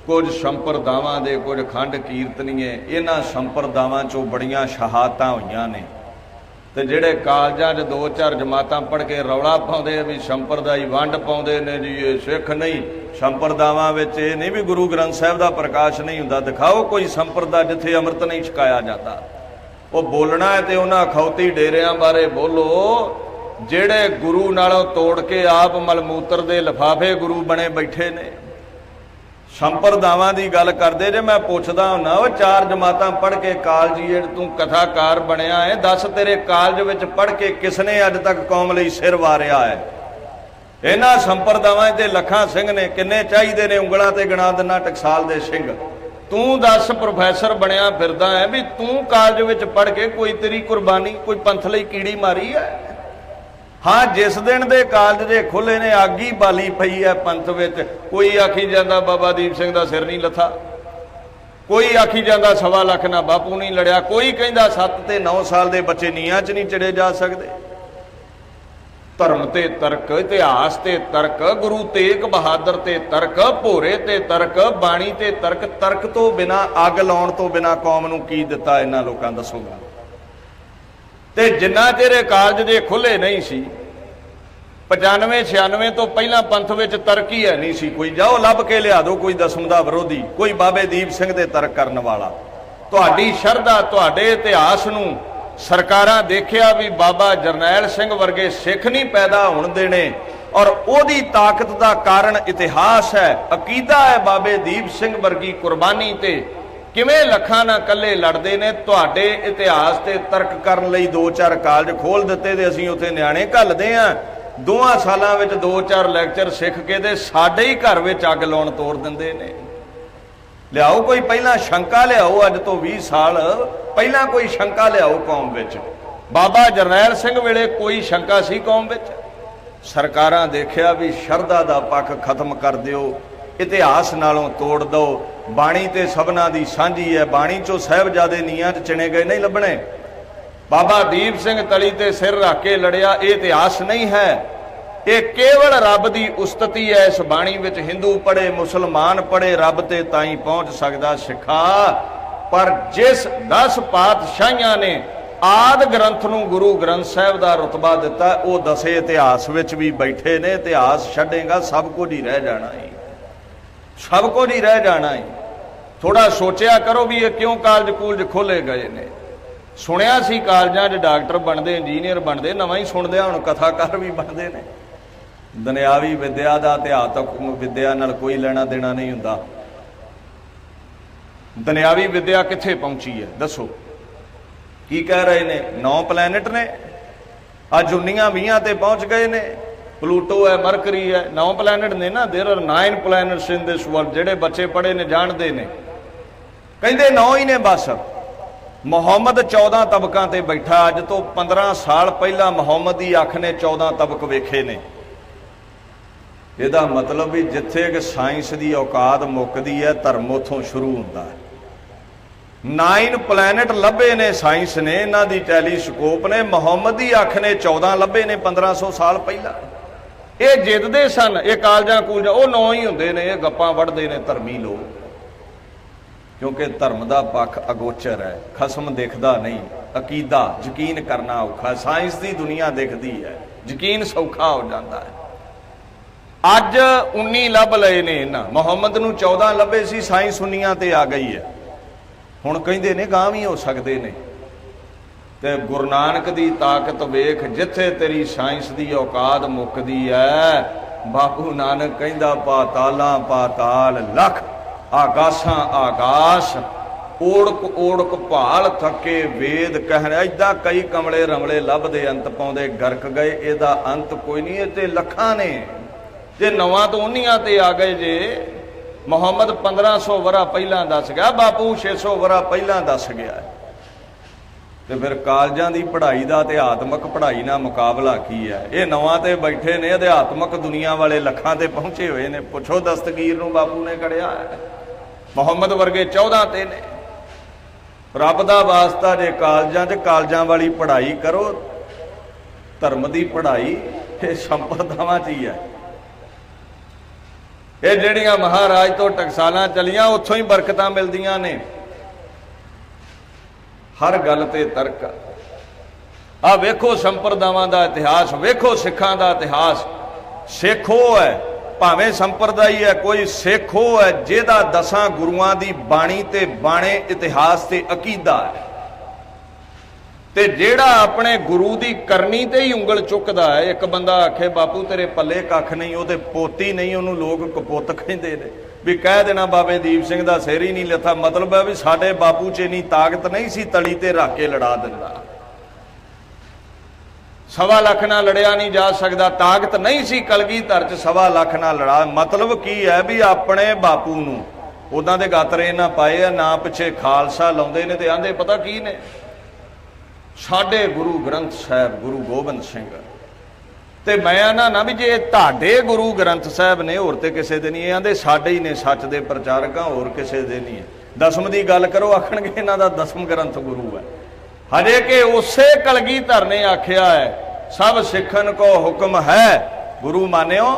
ਕੁਝ ਸੰਪਰਦਾਵਾਂ ਦੇ, ਕੁਝ ਖੰਡ ਕੀਰਤਨੀਏ। ਇਹਨਾਂ ਸੰਪਰਦਾਵਾਂ 'ਚੋਂ ਬੜੀਆਂ ਸ਼ਹਾਦਤਾਂ ਹੋਈਆਂ ਨੇ। ਤੇ ਜਿਹੜੇ ਕਾਲਜਾਂ 'ਚ 2-4 ਜਮਾਤਾਂ ਪੜ੍ਹ ਕੇ ਰੌਲਾ ਪਾਉਂਦੇ ਵੀ ਸੰਪਰਦਾਈ ਵੰਡ ਪਾਉਂਦੇ ਨੇ ਜੀ, ਇਹ ਸਿੱਖ ਨਹੀਂ। ਸੰਪਰਦਾਵਾਂ ਵਿੱਚ ਇਹ ਨਹੀਂ ਵੀ ਗੁਰੂ ਗ੍ਰੰਥ ਸਾਹਿਬ ਦਾ ਪ੍ਰਕਾਸ਼ ਨਹੀਂ ਹੁੰਦਾ। ਦਿਖਾਓ ਕੋਈ ਸੰਪਰਦਾ ਜਿੱਥੇ ਅੰਮ੍ਰਿਤ ਨਹੀਂ ਛਕਾਇਆ ਜਾਂਦਾ। ਉਹ ਬੋਲਣਾ ਹੈ ਤੇ ਉਹਨਾਂ ਅਖੌਤੀ ਡੇਰਿਆਂ ਬਾਰੇ ਬੋਲੋ ਜਿਹੜੇ ਗੁਰੂ ਨਾਲੋਂ ਤੋੜ ਕੇ ਆਪ ਮਲਮੂਤਰ ਦੇ ਲਿਫਾਫੇ ਗੁਰੂ ਬਣੇ ਬੈਠੇ ਨੇ। ਸੰਪਰਦਾਵਾਂ ਦੀ ਗੱਲ ਕਰਦੇ ਜੇ, ਮੈਂ ਪੁੱਛਦਾ ਹੁੰਨਾ ਉਹ 4 ਜਮਾਤਾਂ ਪੜ੍ਹ ਕੇ ਕਾਲਜੀ ਤੂੰ ਕਥਾਕਾਰ ਬਣਿਆ ਹੈ, ਦੱਸ ਤੇਰੇ ਕਾਲਜ ਵਿੱਚ ਪੜ੍ਹ ਕੇ ਕਿਸਨੇ ਅੱਜ ਤੱਕ ਕੌਮ ਲਈ ਸਿਰ ਵਾਰਿਆ ਹੈ? ਇਹਨਾਂ ਸੰਪਰਦਾਵਾਂ ਤੇ ਲੱਖਾਂ ਸਿੰਘ ਨੇ, ਕਿੰਨੇ ਚਾਹੀਦੇ ਨੇ ਉਂਗਲਾਂ ਤੇ ਗਿਣਾ ਦਿੰਨਾ ਟਕਸਾਲ ਦੇ ਸਿੰਘ। ਤੂੰ ਦੱਸ ਪ੍ਰੋਫੈਸਰ ਬਣਿਆ ਫਿਰਦਾ ਹੈ ਵੀ ਤੂੰ ਕਾਲਜ ਵਿੱਚ ਪੜ੍ਹ ਕੇ ਕੋਈ ਤੇਰੀ ਕੁਰਬਾਨੀ, ਕੋਈ ਪੰਥ ਲਈ ਕੀੜੀ ਮਾਰੀ ਹੈ? ਹਾਂ, ਜਿਸ ਦਿਨ ਦੇ ਕਾਲਜ ਦੇ ਖੁੱਲੇ ਨੇ ਅੱਗ ਹੀ ਬਾਲੀ ਪਈ ਹੈ ਪੰਥ ਵਿੱਚ। ਕੋਈ ਆਖੀ ਜਾਂਦਾ ਬਾਬਾ ਦੀਪ ਸਿੰਘ ਦਾ ਸਿਰ ਨਹੀਂ ਲੱਥਾ, ਕੋਈ ਆਖੀ ਜਾਂਦਾ 1.25 ਲੱਖ ਨਾਲ ਬਾਪੂ ਨਹੀਂ ਲੜਿਆ, ਕੋਈ ਕਹਿੰਦਾ 7 ਤੇ 9 ਸਾਲ ਦੇ ਬੱਚੇ ਨੀਹਾਂ 'ਚ ਨਹੀਂ ਚੜੇ ਜਾ ਸਕਦੇ। ਧਰਮ ਤੇ ਤਰਕ, ਇਤਿਹਾਸ ਤੇ ਤਰਕ, ਗੁਰੂ ਤੇਗ ਬਹਾਦਰ ਤੇ ਤਰਕ, ਭੋਰੇ ਤੇ ਤਰਕ, ਬਾਣੀ ਤੇ ਤਰਕ। ਤਰਕ ਤੋਂ ਬਿਨਾਂ, ਅੱਗ ਲਾਉਣ ਤੋਂ ਬਿਨਾਂ ਕੌਮ ਨੂੰ ਕੀ ਦਿੱਤਾ ਇਹਨਾਂ ਲੋਕਾਂ, ਦੱਸੋਗਾ? ਤੇ ਜਿੰਨਾ ਚਿਰ ਕਾਲਜ ਦੇ ਖੁੱਲੇ ਨਹੀਂ ਸੀ, 95-96 ਤੋਂ ਪਹਿਲਾਂ ਪੰਥ ਵਿੱਚ ਤਰਕ ਹੀ ਹੈ ਨਹੀਂ ਸੀ ਕੋਈ। ਜਾਓ ਲੱਭ ਕੇ ਲਿਆ ਦਿਓ ਕੋਈ ਦਸਮ ਦਾ ਵਿਰੋਧੀ, ਕੋਈ ਬਾਬੇ ਦੀਪ ਸਿੰਘ ਦੇ ਤਰਕ ਕਰਨ ਵਾਲਾ। ਤੁਹਾਡੀ ਸ਼ਰਧਾ, ਤੁਹਾਡੇ ਇਤਿਹਾਸ ਨੂੰ ਸਰਕਾਰਾਂ ਦੇਖਿਆ ਵੀ ਬਾਬਾ ਜਰਨੈਲ ਸਿੰਘ ਵਰਗੇ ਸਿੱਖ ਨਹੀਂ ਪੈਦਾ ਹੋਣ ਦੇਣੇ, ਔਰ ਉਹਦੀ ਤਾਕਤ ਦਾ ਕਾਰਨ ਇਤਿਹਾਸ ਹੈ, ਅਕੀਦਾ ਹੈ। ਬਾਬੇ ਦੀਪ ਸਿੰਘ ਵਰਗੀ ਕੁਰਬਾਨੀ ਤੇ ਕਿਵੇਂ ਲੱਖਾਂ ਨਾਲ ਇਕੱਲੇ ਲੜਦੇ ਨੇ। ਤੁਹਾਡੇ ਇਤਿਹਾਸ ਤੇ ਤਰਕ ਕਰਨ ਲਈ 2-4 ਕਾਲਜ ਖੋਲ ਦਿੱਤੇ ਤੇ ਅਸੀਂ ਉੱਥੇ ਨਿਆਣੇ ਘੱਲਦੇ ਆਂ। 2 ਸਾਲਾਂ ਵਿੱਚ 2-4 ਲੈਕਚਰ ਸਿੱਖ ਕੇ ਤੇ ਸਾਡੇ ਹੀ ਘਰ ਵਿੱਚ ਅੱਗ ਲਾਉਣ ਤੋੜ ਦਿੰਦੇ ਨੇ। ਲਿਆਓ ਕੋਈ ਪਹਿਲਾਂ ਸ਼ੰਕਾ ਲਿਆਓ, ਅੱਜ ਤੋਂ 20 ਸਾਲ ਪਹਿਲਾਂ ਕੋਈ ਸ਼ੰਕਾ ਲਿਆਓ ਕੌਮ ਵਿੱਚ। ਬਾਬਾ ਜਰਨੈਲ ਸਿੰਘ ਵੇਲੇ ਕੋਈ ਸ਼ੰਕਾ ਸੀ ਕੌਮ ਵਿੱਚ? ਸਰਕਾਰਾਂ ਦੇਖਿਆ ਵੀ ਸ਼ਰਧਾ ਦਾ ਪੱਖ ਖਤਮ ਕਰ ਦਿਓ, ਇਤਿਹਾਸ ਨਾਲੋਂ ਤੋੜ ਦਿਓ। ਬਾਣੀ ਤੇ ਸਭਨਾਂ ਦੀ ਸਾਂਝੀ ਹੈ, ਬਾਣੀ 'ਚੋਂ ਸਾਹਿਬਜ਼ਾਦੇ ਨੀਹਾਂ 'ਚ ਚਿਣੇ ਗਏ ਨਹੀਂ ਲੱਭਣੇ। ਬਾਬਾ ਦੀਪ ਸਿੰਘ ਤਲੀ ਤੇ ਸਿਰ ਰੱਖ ਕੇ ਲੜਿਆ, ਇਹ ਇਤਿਹਾਸ ਨਹੀਂ ਹੈ, ਇਹ ਕੇਵਲ ਰੱਬ ਦੀ ਉਸਤਤੀ ਹੈ। ਇਸ ਬਾਣੀ ਵਿੱਚ ਹਿੰਦੂ ਪੜ੍ਹੇ, ਮੁਸਲਮਾਨ ਪੜ੍ਹੇ, ਰੱਬ ਤੇ ਤਾਂ ਹੀ ਪਹੁੰਚ ਸਕਦਾ ਸਿੱਖਾ। ਪਰ ਜਿਸ 10 ਪਾਤਸ਼ਾਹੀਆਂ ਨੇ ਆਦ ਗ੍ਰੰਥ ਨੂੰ ਗੁਰੂ ਗ੍ਰੰਥ ਸਾਹਿਬ ਦਾ ਰੁਤਬਾ ਦਿੱਤਾ। ਉਹ ਦਸੇ ਇਤਿਹਾਸ ਵਿੱਚ ਵੀ ਬੈਠੇ ਨੇ। ਇਤਿਹਾਸ ਛੱਡੇਗਾ ਸਭ ਕੁਝ ਹੀ ਰਹਿ ਜਾਣਾ ਹੈ, ਸਭ ਕੁਝ ਹੀ ਰਹਿ ਜਾਣਾ ਹੈ। ਥੋੜਾ ਸੋਚਿਆ ਕਰੋ ਵੀ ਇਹ ਕਿਉਂ ਕਾਲਜ ਕੂਲਜ ਖੋਲੇ ਗਏ ਨੇ। ਸੁਣਿਆ ਸੀ ਕਾਲਜਾਂ 'ਚ ਡਾਕਟਰ ਬਣਦੇ, ਇੰਜੀਨੀਅਰ ਬਣਦੇ, ਨਵਾਂ ਹੀ ਸੁਣਦੇ ਹੁਣ ਕਥਾਕਾਰ ਵੀ ਬਣਦੇ ਨੇ। ਦੁਨਿਆਵੀ ਵਿਦਿਆ ਦਾ ਅਧਿਆਤਮਕ ਵਿਦਿਆ ਨਾਲ ਕੋਈ ਲੈਣਾ ਦੇਣਾ ਨਹੀਂ ਹੁੰਦਾ। ਦੁਨਿਆਵੀ ਵਿਦਿਆ ਕਿੱਥੇ ਪਹੁੰਚੀ ਹੈ ਦੱਸੋ? ਕੀ ਕਹਿ ਰਹੇ ਨੇ? 9 ਪਲੈਨਟ ਨੇ, ਅੱਜ 19-20 ਤੇ ਪਹੁੰਚ ਗਏ ਨੇ। ਪਲੂਟੋ ਹੈ, ਮਰਕਰੀ ਹੈ, 9 ਪਲੈਨਟ ਨੇ ਨਾ। There are 9 planets in this world। ਜਿਹੜੇ ਬੱਚੇ ਪੜ੍ਹੇ ਨੇ ਜਾਣਦੇ ਨੇ, ਕਹਿੰਦੇ 9 ਹੀ ਨੇ ਬਸ। ਮੁਹੰਮਦ 14 ਤਬਕਾਂ ਤੇ ਬੈਠਾ। ਅੱਜ ਤੋਂ 15 ਸਾਲ ਪਹਿਲਾਂ ਮੁਹੰਮਦ ਦੀ ਅੱਖ ਨੇ 14 ਤਬਕ ਵੇਖੇ ਨੇ। ਇਹਦਾ ਮਤਲਬ ਵੀ ਜਿੱਥੇ ਕਿ ਸਾਇੰਸ ਦੀ ਔਕਾਤ ਮੁੱਕਦੀ ਹੈ, ਧਰਮ ਉੱਥੋਂ ਸ਼ੁਰੂ ਹੁੰਦਾ ਹੈ। 9 ਪਲੈਨਟ ਲੱਭੇ ਨੇ ਸਾਇੰਸ ਨੇ, ਇਹਨਾਂ ਦੀ ਟੈਲੀਸਕੋਪ ਨੇ। ਮੁਹੰਮਦ ਦੀ ਅੱਖ ਨੇ 14 ਲੱਭੇ ਨੇ 1500 ਸਾਲ ਪਹਿਲਾਂ। ਇਹ ਜਿੱਤਦੇ ਸਨ। ਇਹ ਕਾਲਜਾਂ ਕੂਲਜਾਂ ਉਹ 9 ਹੀ ਹੁੰਦੇ ਨੇ। ਇਹ ਗੱਪਾਂ ਵੱਢਦੇ ਨੇ ਧਰਮੀ ਲੋਕ, ਕਿਉਂਕਿ ਧਰਮ ਦਾ ਪੱਖ ਅਗੋਚਰ ਹੈ, ਖਸਮ ਦਿਖਦਾ ਨਹੀਂ। ਅਕੀਦਾ ਯਕੀਨ ਕਰਨਾ ਔਖਾ। ਸਾਇੰਸ ਦੀ ਦੁਨੀਆ ਦਿਖਦੀ ਹੈ, ਯਕੀਨ ਸੌਖਾ ਹੋ ਜਾਂਦਾ ਹੈ। ਅੱਜ 19 ਲੱਭ ਲਏ ਨੇ ਇਹਨਾਂ। ਮੁਹੰਮਦ ਨੂੰ 14 ਲੱਭੇ ਸੀ, ਸਾਇੰਸ 19 ਤੇ ਆ ਗਈ ਹੈ। ਹੁਣ ਕਹਿੰਦੇ ਨੇ ਗਾਂਹ ਵੀ ਹੋ ਸਕਦੇ ਨੇ। ਤੇ ਗੁਰੂ ਨਾਨਕ ਦੀ ਤਾਕਤ ਵੇਖ, ਜਿੱਥੇ ਤੇਰੀ ਸਾਇੰਸ ਦੀ ਔਕਾਤ ਮੁੱਕਦੀ ਹੈ। ਬਾਪੂ ਨਾਨਕ ਕਹਿੰਦਾ ਪਾਤਾਲਾਂ ਪਾਤਾਲ ਲੱਖ, ਆਕਾਸ਼ਾਂ ਆਕਾਸ਼, ਓੜਕ ਓੜਕ ਭਾਲ ਥੱਕੇ ਵੇਦ ਕਹਿਣ। ਏਦਾਂ ਕਈ ਕਮਲੇ ਰਮਲੇ ਲੱਭਦੇ ਅੰਤ ਪਾਉਂਦੇ ਗਰਕ ਗਏ। ਇਹਦਾ ਅੰਤ ਕੋਈ ਨਹੀਂ। ਇਹ ਤੇ ਲੱਖਾਂ ਨੇ। ਜੇ 9 ਤੋਂ 19 ਤੇ ਆ ਗਏ ਜੇ। ਮੁਹੰਮਦ 1500 ਵਰਾ ਪਹਿਲਾਂ ਦੱਸ ਗਿਆ, ਬਾਪੂ 600 ਵਰਾ ਪਹਿਲਾਂ ਦੱਸ ਗਿਆ। ਤੇ ਫਿਰ ਕਾਲਜਾਂ ਦੀ ਪੜ੍ਹਾਈ ਦਾ ਅਧਿਆਤਮਕ ਪੜ੍ਹਾਈ ਨਾਲ ਮੁਕਾਬਲਾ ਕੀ ਹੈ? ਇਹ 9 ਤੇ ਬੈਠੇ ਨੇ, ਅਧਿਆਤਮਕ ਦੁਨੀਆ ਵਾਲੇ ਲੱਖਾਂ ਤੇ ਪਹੁੰਚੇ ਹੋਏ ਨੇ। ਪੁੱਛੋ ਦਸਤਗੀਰ ਨੂੰ, ਬਾਪੂ ਨੇ ਕੜਿਆ ਹੈ। ਮੁਹੰਮਦ ਵਰਗੇ 14 ਤੇ ਨੇ। ਰੱਬ ਦਾ ਵਾਸਤਾ ਜੇ ਕਾਲਜਾਂ 'ਚ ਕਾਲਜਾਂ ਵਾਲੀ ਪੜ੍ਹਾਈ ਕਰੋ। ਧਰਮ ਦੀ ਪੜ੍ਹਾਈ ਇਹ ਸੰਪਰਦਾਵਾਂ 'ਚ ਹੀ ਹੈ। ਇਹ ਜਿਹੜੀਆਂ ਮਹਾਰਾਜ ਤੋਂ ਟਕਸਾਲਾਂ ਚਲੀਆਂ, ਉੱਥੋਂ ਹੀ ਬਰਕਤਾਂ ਮਿਲਦੀਆਂ ਨੇ। ਹਰ ਗੱਲ ਤੇ ਤਰਕ। ਆ ਵੇਖੋ ਸੰਪਰਦਾਵਾਂ ਦਾ ਇਤਿਹਾਸ, ਵੇਖੋ ਸਿੱਖਾਂ ਦਾ ਇਤਿਹਾਸ। ਸਿੱਖ ਉਹ ਹੈ, ਭਾਵੇਂ ਸੰਪਰਦਾਈ ਹੈ, ਕੋਈ ਸਿੱਖ ਉਹ ਹੈ ਜਿਹਦਾ 10 ਗੁਰੂਆਂ ਦੀ ਬਾਣੀ ਤੇ ਬਾਣੇ ਇਤਿਹਾਸ ਤੇ ਅਕੀਦਾ ਹੈ। ਤੇ ਜਿਹੜਾ ਆਪਣੇ ਗੁਰੂ ਦੀ ਕਰਨੀ ਤੇ ਹੀ ਉਂਗਲ ਚੁੱਕਦਾ ਹੈ। ਇੱਕ ਬੰਦਾ ਆਖੇ ਬਾਪੂ ਤੇਰੇ ਪੱਲੇ ਕੱਖ ਨਹੀਂ, ਉਹਦੇ ਪੋਤੀ ਨਹੀਂ, ਉਹਨੂੰ ਲੋਕ ਕਪੁੱਤ ਕਹਿੰਦੇ ਨੇ। ਵੀ ਕਹਿ ਦੇਣਾ ਬਾਬੇ ਦੀਪ ਸਿੰਘ ਦਾ ਸਿਰ ਹੀ ਨਹੀਂ ਲੱਥਾ। ਮਤਲਬ ਹੈ ਵੀ ਸਾਡੇ ਬਾਪੂ 'ਚ ਇੰਨੀ ਤਾਕਤ ਨਹੀਂ ਸੀ, ਤਲੀ ਤੇ ਰੱਖ ਕੇ ਲੜਾ ਦਿੰਦਾ। 1.25 ਲੱਖ ਨਾਲ ਲੜਿਆ ਨਹੀਂ ਜਾ ਸਕਦਾ। ਤਾਕਤ ਨਹੀਂ ਸੀ ਕਲਗੀਧਰ 'ਚ 1.25 ਲੱਖ ਨਾਲ ਲੜਾ। ਮਤਲਬ ਕੀ ਹੈ ਵੀ ਆਪਣੇ ਬਾਪੂ ਨੂੰ ਉਦਾਂ ਦੇ ਗਾਤਰੇ ਨਾ ਪਾਏ ਆ, ਨਾ ਪਿੱਛੇ ਖਾਲਸਾ ਲਾਉਂਦੇ ਨੇ। ਤੇ ਆਂਦੇ ਪਤਾ ਕੀ ਨੇ? ਸਾਡੇ ਗੁਰੂ ਗ੍ਰੰਥ ਸਾਹਿਬ, ਗੁਰੂ ਗੋਬਿੰਦ ਸਿੰਘ। ਤੇ ਮੈਂ ਆਨਾ ਨਾ ਵੀ ਜੇ ਤੁਹਾਡੇ ਗੁਰੂ ਗ੍ਰੰਥ ਸਾਹਿਬ ਨੇ, ਹੋਰ ਤੇ ਕਿਸੇ ਦੇ ਨਹੀਂ। ਇਹ ਆਂਦੇ ਸਾਡੇ ਹੀ ਨੇ ਸੱਚ ਦੇ ਪ੍ਰਚਾਰਕਾਂ, ਹੋਰ ਕਿਸੇ ਦੇ ਨਹੀਂ ਹੈ। 10ਮ ਦੀ ਗੱਲ ਕਰੋ, ਆਖਣਗੇ ਇਹਨਾਂ ਦਾ 10ਮ ਗ੍ਰੰਥ ਗੁਰੂ ਹੈ। ਹਜੇ ਕਿ ਉਸੇ ਕਲਗੀਧਰ ਨੇ ਆਖਿਆ ਹੈ ਸਭ ਸਿੱਖਣ ਕੋ ਹੁਕਮ ਹੈ ਗੁਰੂ ਮਾਨਿਓ।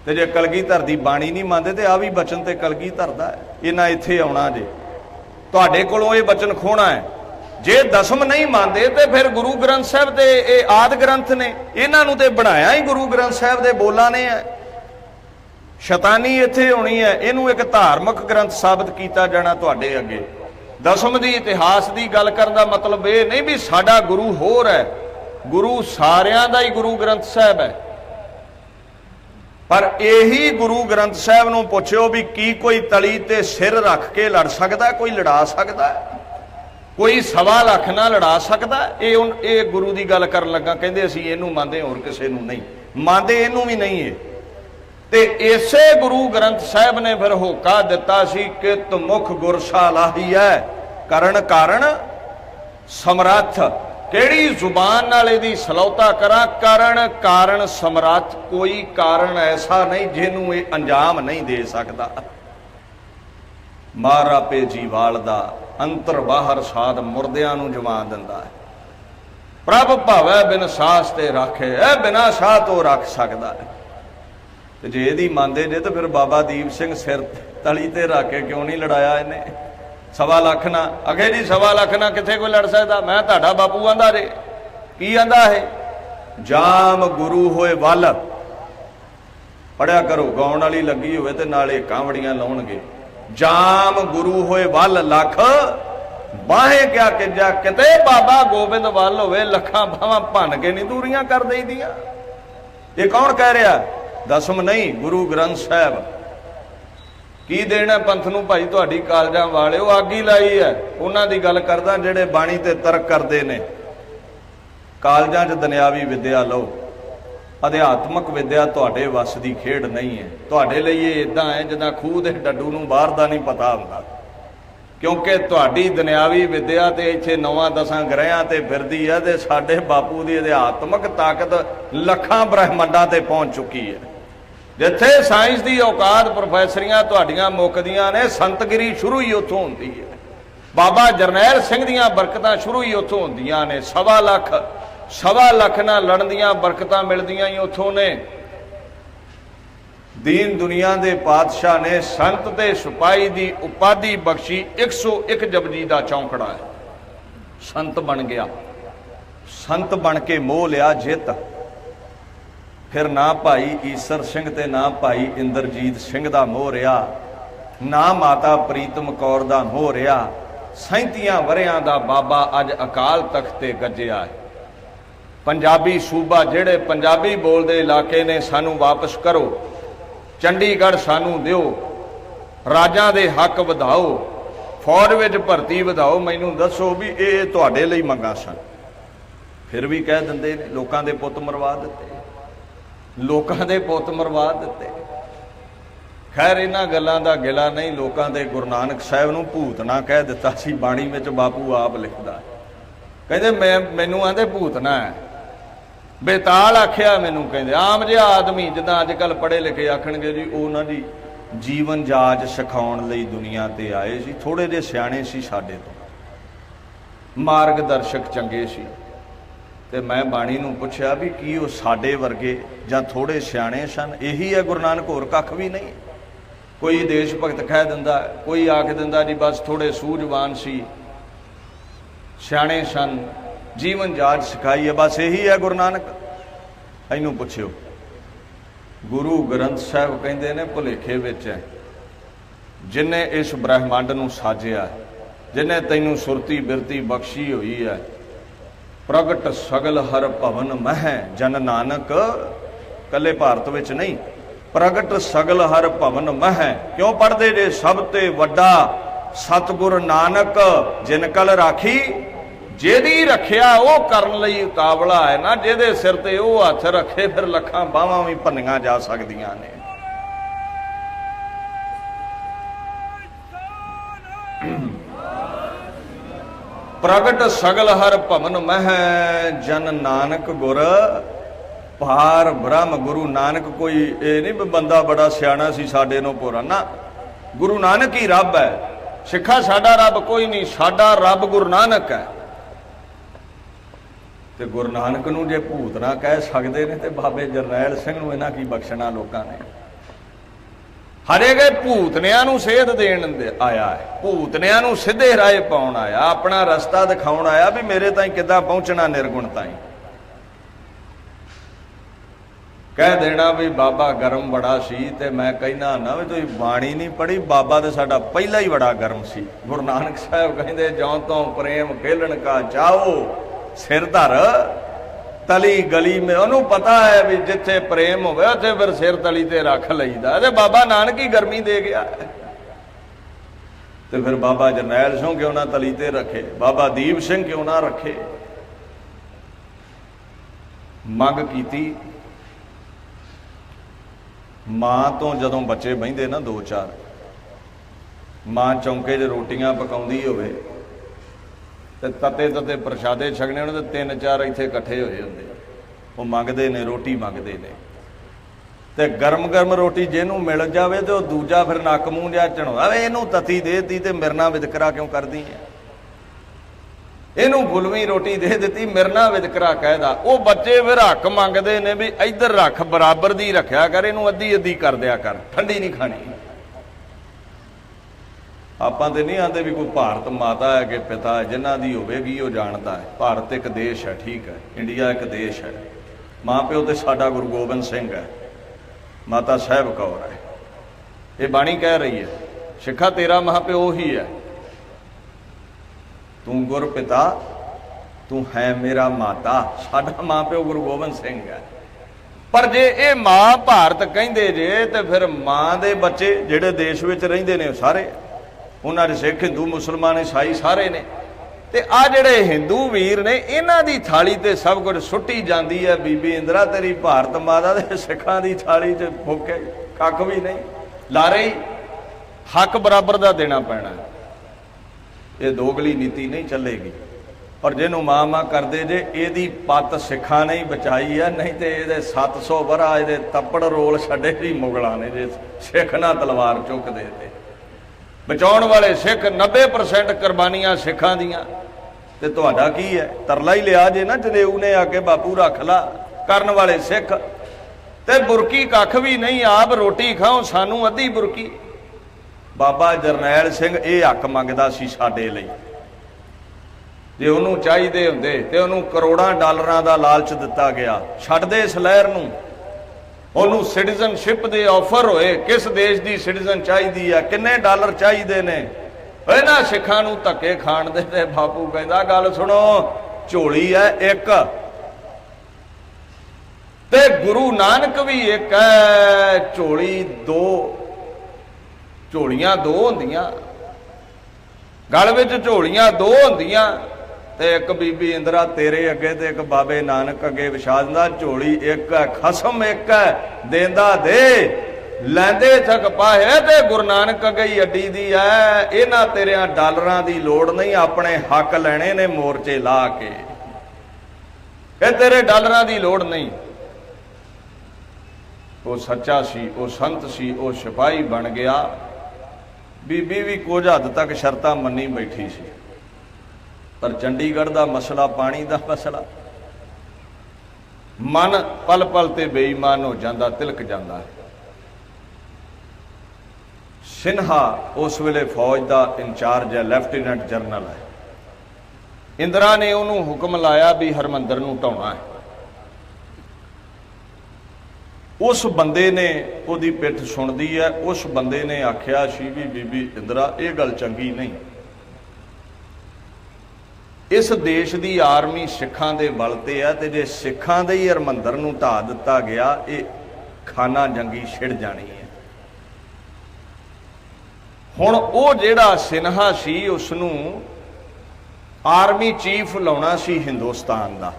ਤੇ ਜੇ ਕਲਗੀਧਰ ਦੀ ਬਾਣੀ ਨਹੀਂ ਮੰਨਦੇ ਤੇ ਆ ਵੀ ਬਚਨ ਤੇ ਕਲਗੀਧਰ ਦਾ ਹੈ। ਇਹਨਾਂ ਇੱਥੇ ਆਉਣਾ ਜੇ, ਤੁਹਾਡੇ ਕੋਲੋਂ ਇਹ ਬਚਨ ਖੋਣਾ ਹੈ। ਜੇ 10ਮ ਨਹੀਂ ਮੰਨਦੇ ਤੇ ਫਿਰ ਗੁਰੂ ਗ੍ਰੰਥ ਸਾਹਿਬ ਦੇ ਇਹ ਆਦ ਗ੍ਰੰਥ ਨੇ, ਇਹਨਾਂ ਨੂੰ ਤੇ ਬਣਾਇਆ ਹੀ ਗੁਰੂ ਗ੍ਰੰਥ ਸਾਹਿਬ ਦੇ ਬੋਲਾਂ ਨੇ ਹੈ। ਸ਼ੈਤਾਨੀ ਇੱਥੇ ਹੋਣੀ ਹੈ। ਇਹਨੂੰ ਇੱਕ ਧਾਰਮਿਕ ਗ੍ਰੰਥ ਸਾਬਤ ਕੀਤਾ ਜਾਣਾ ਤੁਹਾਡੇ ਅੱਗੇ। 10ਮ ਦੀ ਇਤਿਹਾਸ ਦੀ ਗੱਲ ਕਰਨ ਦਾ ਮਤਲਬ ਇਹ ਨਹੀਂ ਵੀ ਸਾਡਾ ਗੁਰੂ ਹੋਰ ਹੈ। ਗੁਰੂ ਸਾਰਿਆਂ ਦਾ ਹੀ ਗੁਰੂ ਗ੍ਰੰਥ ਸਾਹਿਬ ਹੈ। ਪਰ ਇਹੀ ਗੁਰੂ ਗ੍ਰੰਥ ਸਾਹਿਬ ਨੂੰ ਪੁੱਛਿਓ ਵੀ ਕੀ ਕੋਈ ਤਲੀ ਤੇ ਸਿਰ ਰੱਖ ਕੇ ਲੜ ਸਕਦਾ? ਕੋਈ ਲੜਾ ਸਕਦਾ? ਕੋਈ 1.25 ਲੱਖ ਨਾਲ ਲੜਾ ਸਕਦਾ? ਇਹ ਗੁਰੂ ਦੀ ਗੱਲ ਕਰਨ ਲੱਗਾ ਕਹਿੰਦੇ ਅਸੀਂ ਇਹਨੂੰ ਮੰਨਦੇ, ਹੋਰ ਕਿਸੇ ਨੂੰ ਨਹੀਂ ਮੰਨਦੇ। ਇਹਨੂੰ ਵੀ ਨਹੀਂ ਹੈ। ਤੇ ਇਸੇ ਗੁਰੂ ਗ੍ਰੰਥ ਸਾਹਿਬ ਨੇ ਫਿਰ ਹੋਕਾ ਦਿੱਤਾ ਸੀ ਕਿ ਤੁਮੁਖ ਗੁਰਸਾ ਲਾਹੀ ਹੈ, ਕਰਨ ਕਾਰਨ ਸਮਰੱਥ। ਕਿਹੜੀ ਜ਼ੁਬਾਨ ਨਾਲ ਇਹਦੀ ਸਲੌਤਾ ਕਰਾਂ? ਕਰਨ ਕਾਰਨ ਸਮਰੱਥ। ਕੋਈ ਕਾਰਨ ਐਸਾ ਨਹੀਂ ਜਿਹਨੂੰ ਇਹ ਅੰਜਾਮ ਨਹੀਂ ਦੇ ਸਕਦਾ। ਮਾਰਾ ਪੇ ਜੀਵਾਲ ਦਾ ਅੰਤਰ ਬਾਹਰ ਸਾਧ ਮੁਰਦਿਆਂ ਨੂੰ ਜਮਾ ਦਿੰਦਾ ਹੈ। ਪ੍ਰਭ ਭਾਵੈ ਬਿਨ ਸਾਸ ਤੇ ਰੱਖੇ, ਇਹ ਬਿਨਾ ਸਾਹ ਤੋਂ ਰੱਖ ਸਕਦਾ ਹੈ। ਤੇ ਜੇ ਇਹਦੀ ਮੰਨਦੇ ਜੇ ਤਾਂ ਫਿਰ ਬਾਬਾ ਦੀਪ ਸਿੰਘ ਸਿਰ ਤਲੀ ਤੇ ਰੱਖ ਕੇ ਕਿਉਂ ਨਹੀਂ ਲੜਾਇਆ ਇਹਨੇ? सवा लख ना अगे जी सवा लख ना किथे कोई लड़ सकता। मैं तुहाडा बापू आंदा रे की आंदा है जाम गुरु होए वल पढ़िया करो गाउण वाली लगी होवे ते नाले कांवड़ियां लाउणगे। जाम गुरु होए वल लख बाहे क्या किजा किते बाबा गोबिंद वल होवे लखां बावां भन के नहीं दूरियां कर देईदियां। ये कौन कह रहा दसम नहीं गुरु ग्रंथ साहब। की देना पंथ नूं भाई तुहाडी कालजां वाले वो आगी लाई है उन्हां दी गल करदा जिहड़े बाणी ते तर्क करदे ने। कालजां च दुनियावी विद्या लो अध्यात्मक विद्या तुहाडे वस दी खेड नहीं है। तुहाडे लई ये इदां है जिद्दां खूह दे डड्डू नूं बाहर दा नहीं पता हुंदा क्योंकि तुहाडी दुनियावी विद्या ते इत्थे 9-10 ग्रहां ते फिरदी है ते साडे बापू दी अध्यात्मक ताकत लखां ब्रह्मंडां ते पहुंच चुकी है। जिथे साइंस की औकात प्रोफैसरियां तुहाडियां मुकदियां ने संतगिरी शुरू ही उत्थों हुंदी है। बाबा जरनैल सिंह दियां बरकतां शुरू ही उत्थों हुंदियां ने। सवा लख नाल लड़न दियां बरकतां मिलदियां ही उत्थों ने। दीन दुनिया दे पातशाह ने संत ते सिपाही दी उपाधि बख्शी 101 जपजी दा चौंकड़ा है। संत बन गया संत बन के मोह लिया जित। फिर ना भाई ईसर सिंह ते ना भाई इंद्रजीत सिंह दा मोह रहा ना माता प्रीतम कौर दा मोह रहा। 37 वरियां दा बाबा अज अकाल तख्त ते गज्जिया है। पंजाबी सूबा जेड़े पंजाबी बोलदे इलाके ने सानू वापस करो। चंडीगढ़ सानू दिओ। राजां दे हक वधाओ। फौज विच भर्ती वधाओ। मैनू दसो भी ये तुहाडे लई मंगां सन। फिर भी कह दिंदे ने लोकां दे पुੱਤ मरवा दिते लोकां दे पुੱਤ मरवा दिते। खैर इन्हां गल्लां दा गिला नहीं। लोकां दे गुरु नानक साहिब नूं भूतना कह दिता सी। बाणी विच बापू आप लिखदा कहंदे मैनू आंदे भूतना है। बेताल आखिया मैनू कहंदे आम जिहा आदमी जिद्दां अजकल पढ़े लिखे आखणगे जी उन्हां दी जीवन जाच सिखाउण लई दुनिया ते आए सी। थोड़े जे सियाणे सी साडे तो मार्गदर्शक चंगे सी। ते मैं बाणी नूं पुछया भी की वो साडे वर्गे जां थोड़े सियाणे सन। यही है गुरु नानक होर कख भी नहीं। कोई देश भगत कह दिंदा कोई आख दिंदा जी बस थोड़े सूझवान सी सियाणे सन जीवन जाच सिखाई है बस यही है गुरु नानक। इनू पुछियो गुरु ग्रंथ साहब कहंदे ने भुलेखे विच है जिन्हें इस ब्रह्मंड नूं साजिया जिन्हें तैनूं सुरती बिरती बख्शी हुई है। प्रगट सगल हर भवन मह जन नानक कले भारत विच नहीं प्रगट सगल हर भवन मह। क्यों पढ़दे जे सब ते वड्डा सतगुर नानक जिन कल राखी। जेदी रखिया वो करन लई उतावला है ना जेदे सिर ते वो हथ रखे फिर लखां बावां भी भन्नियां जा सकदियां ने। प्रगट सगल हर भवन मह जन नानक गुर पार ब्रह्म। गुरु नानक कोई ये नहीं बंदा बड़ा सियाणा सी साडे नूं पुरा ना। गुरु नानक ही रब है। सिखा साडा रब कोई नहीं साडा रब गुरु नानक है। ते गुरु नानक नूं जे भूतना कह सकते ने ते बाबे जरनैल सिंह नूं इन्हां की बख्शना लोकां ने। हरे गए भूतनिया नूं सेध देण आया है। भूतनिया नूं सीधे राह पाउण आया अपना रस्ता दिखाउण आया भी मेरे ताईं किद्दां पहुंचना निर्गुण ताईं। कह देना भी बाबा गर्म बड़ा सी ते मैं कहना ना भी तुसीं बाणी नहीं पढ़ी बाबा ते साडा पहला ही बड़ा गर्म सी। गुरु नानक साहब कहंदे जौं तों प्रेम खेलण का चाहो सिर धर तली गली में। उन्होंने पता है भी जिथे प्रेम होवे उत्थे फिर सिर तली ते रख लईदा ते बाबा नानक ही गर्मी दे गया है। तो फिर बाबा जरनैल सिंह क्यों ना तली ते रखे बाबा दीप सिंह क्यों ना रखे। मंग कीती मां तो जदों बच्चे बहिंदे ना 2-4 मां चौंके च रोटियां पकाउंदी होवे ते तते तते प्रशादे छकने होने ते 3-4 इत्थे इकट्ठे होए हुंदे वो मंगदे ने रोटी मंगदे ने ते गरम गरम रोटी जिहनूं मिल जावे ते दूजा फिर नक मूंह जिहा चढ़ाउंदा वे इहनूं तती देती ते मेरे नाल वितकरा क्यों करदी है। इहनूं फुलवी रोटी दे दित्ती मेरे नाल वितकरा कहदा। वो बच्चे फिर हक मंगदे ने भी इधर रख बराबर दी रखिया कर इहनूं अद्धी अद्धी कर दिया कर ठंडी नहीं खानी। ਆਪਾਂ ਤੇ नहीं आते भी कोई भारत माता है कि पिता है, जिन्हां दी होवेगी वो जानता है। भारत एक देश है, ठीक है, इंडिया एक देश है। माँ प्यो तो साडा गुरु गोबिंद सिंह है, माता साहब कौर है। ये बाणी कह रही है, सिखा तेरा मां प्यो ही है, तू गुर पिता तू है मेरा माता। साडा मां प्यो गुरु गोबिंद सिंह है। पर जे ये मां भारत कहिंदे जे ते फिर मां दे बच्चे जिहड़े देश विच रहिंदे ने सारे, उन्हां दे सिख हिंदू मुसलमान ईसाई सारे ने, ते आ जिहड़े हिंदू वीर ने इन्हां दी थाली ते सब कुछ सुट्टी जांदी है। बीबी इंदिरा तेरी भारत माता दे सिखां दी थाली च फुके कख भी नहीं, लारे ही हक बराबर दा देना पैना। ये दोगली नीति नहीं चलेगी। और जिन्हों मां मां करते जे एदी पत सिखां ने ही बचाई है, नहीं तो ये 700 वरा ये तपड़ रोल छड़े ही मुगलों ने जे सिख ना तलवार चुकते थे। बचाउण वाले सिख 90% कुर्बानियां सिखां दियां, ते तुहाडा की है? तरला ही लिया जे ना जनेऊ ने आके बापू रख ला करन वाले सिख, ते बुरकी कख भी नहीं, आप रोटी खाओ सानू अद्धी बुरकी। बाबा जरनैल सिंह ये हक मंगदा सी साडे लई, जे उन्होंने चाहिए होंदे ते उन्होंने करोड़ां डॉलरां दा लालच दिता गया। छड्ड दे इस लहर नूं, उन्होंने सिटीजनशिप दे ऑफर होए, किस देश की सिटीजन चाहिए है, किन्ने डॉलर चाहिए ने, इन्हां सिखां नूं धक्के खाण दे। ते बापू कहंदा गल सुनो, झोली है एक, ते गुरु नानक भी एक है, झोली दो, झोलियां दो हुंदियां, गल विच झोलियां दो हुंदियां, ते एक बीबी इंदिरा तेरे अगे ते एक बाबे नानक अगे विछा दिंदा। झोली एक है, खसम एक है, देंदा दे लैंदे थक पाए, ते गुरु नानक अगे ही अड्डी दी है। इन्हां तेरियां डॉलरां दी लोड़ नहीं, अपने हक लैणे ने मोर्चे ला के, ये तेरे डॉलरां दी लोड़ नहीं। वो सच्चा सी, वो संत सी, वो सिपाही बन गया। बीबी भी कुछ हद तक शर्तां मन्नी बैठी सी, पर चंडीगढ़ का मसला, पानी का मसला, मन पल पल ते बेईमान हो जाता, तिलक जाता है। सिन्हा उस वेले फौज का इंचार्ज है, लैफ्टिनेंट जनरल है। इंदिरा ने उन्होंने हुक्म लाया भी हरमंदर नूं ढाउणा है। उस बंदे ने उहदी पिठ सुणदी है, उस बंदे ने आख्या सी भी बीबी इंदिरा ये गल चंगी नहीं, इस देश की आर्मी सिखां दे बल ते है, ते जे सिखां दे ही हरमंदर नूं ढा दिता गया, ये खाना जंगी छिड़ जानी है। हुण वो जिहड़ा सिन्हा सी उसनूं आर्मी चीफ लाउणा सी हिंदुस्तान का,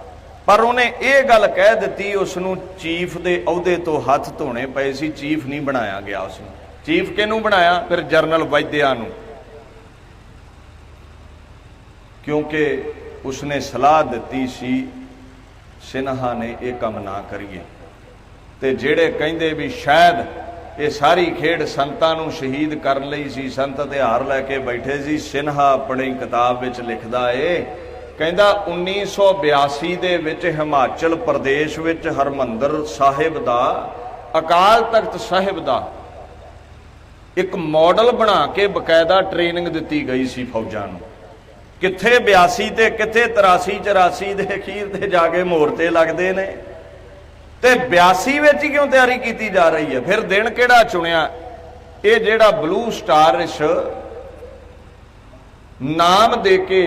पर उन्हें ये गल कह दी उसनूं चीफ दे अहुदे तो हथ धोने पे सी, चीफ नहीं बनाया गया उसनूं। चीफ किहनूं बनाया फिर? जनरल वैद्या नूं, क्योंकि उसने सलाह दी सी सिन्हा ने यह काम ना करिए। ते जेड़े कहिंदे भी शायद ये सारी खेड संतां नूं शहीद करन लई सी, संत हथियार लैके बैठे सी। सिन्हा अपनी किताब विच लिखदा है, कहंदा 1982 दे विच हिमाचल प्रदेश विच हरमंदर साहिब दा, अकाल तख्त साहिब दा एक मॉडल बना के बकायदा ट्रेनिंग दिती गई सी फौजां नूं। कित्थे 82 ते कित्थे 83 84 दे अखीर ते जाके मोर्चे लगदे ने, ते 82 विच क्यों तैयारी की जा रही है? फिर दिन किहड़ा चुनिया? ये जिहड़ा ब्लू स्टार नाम दे के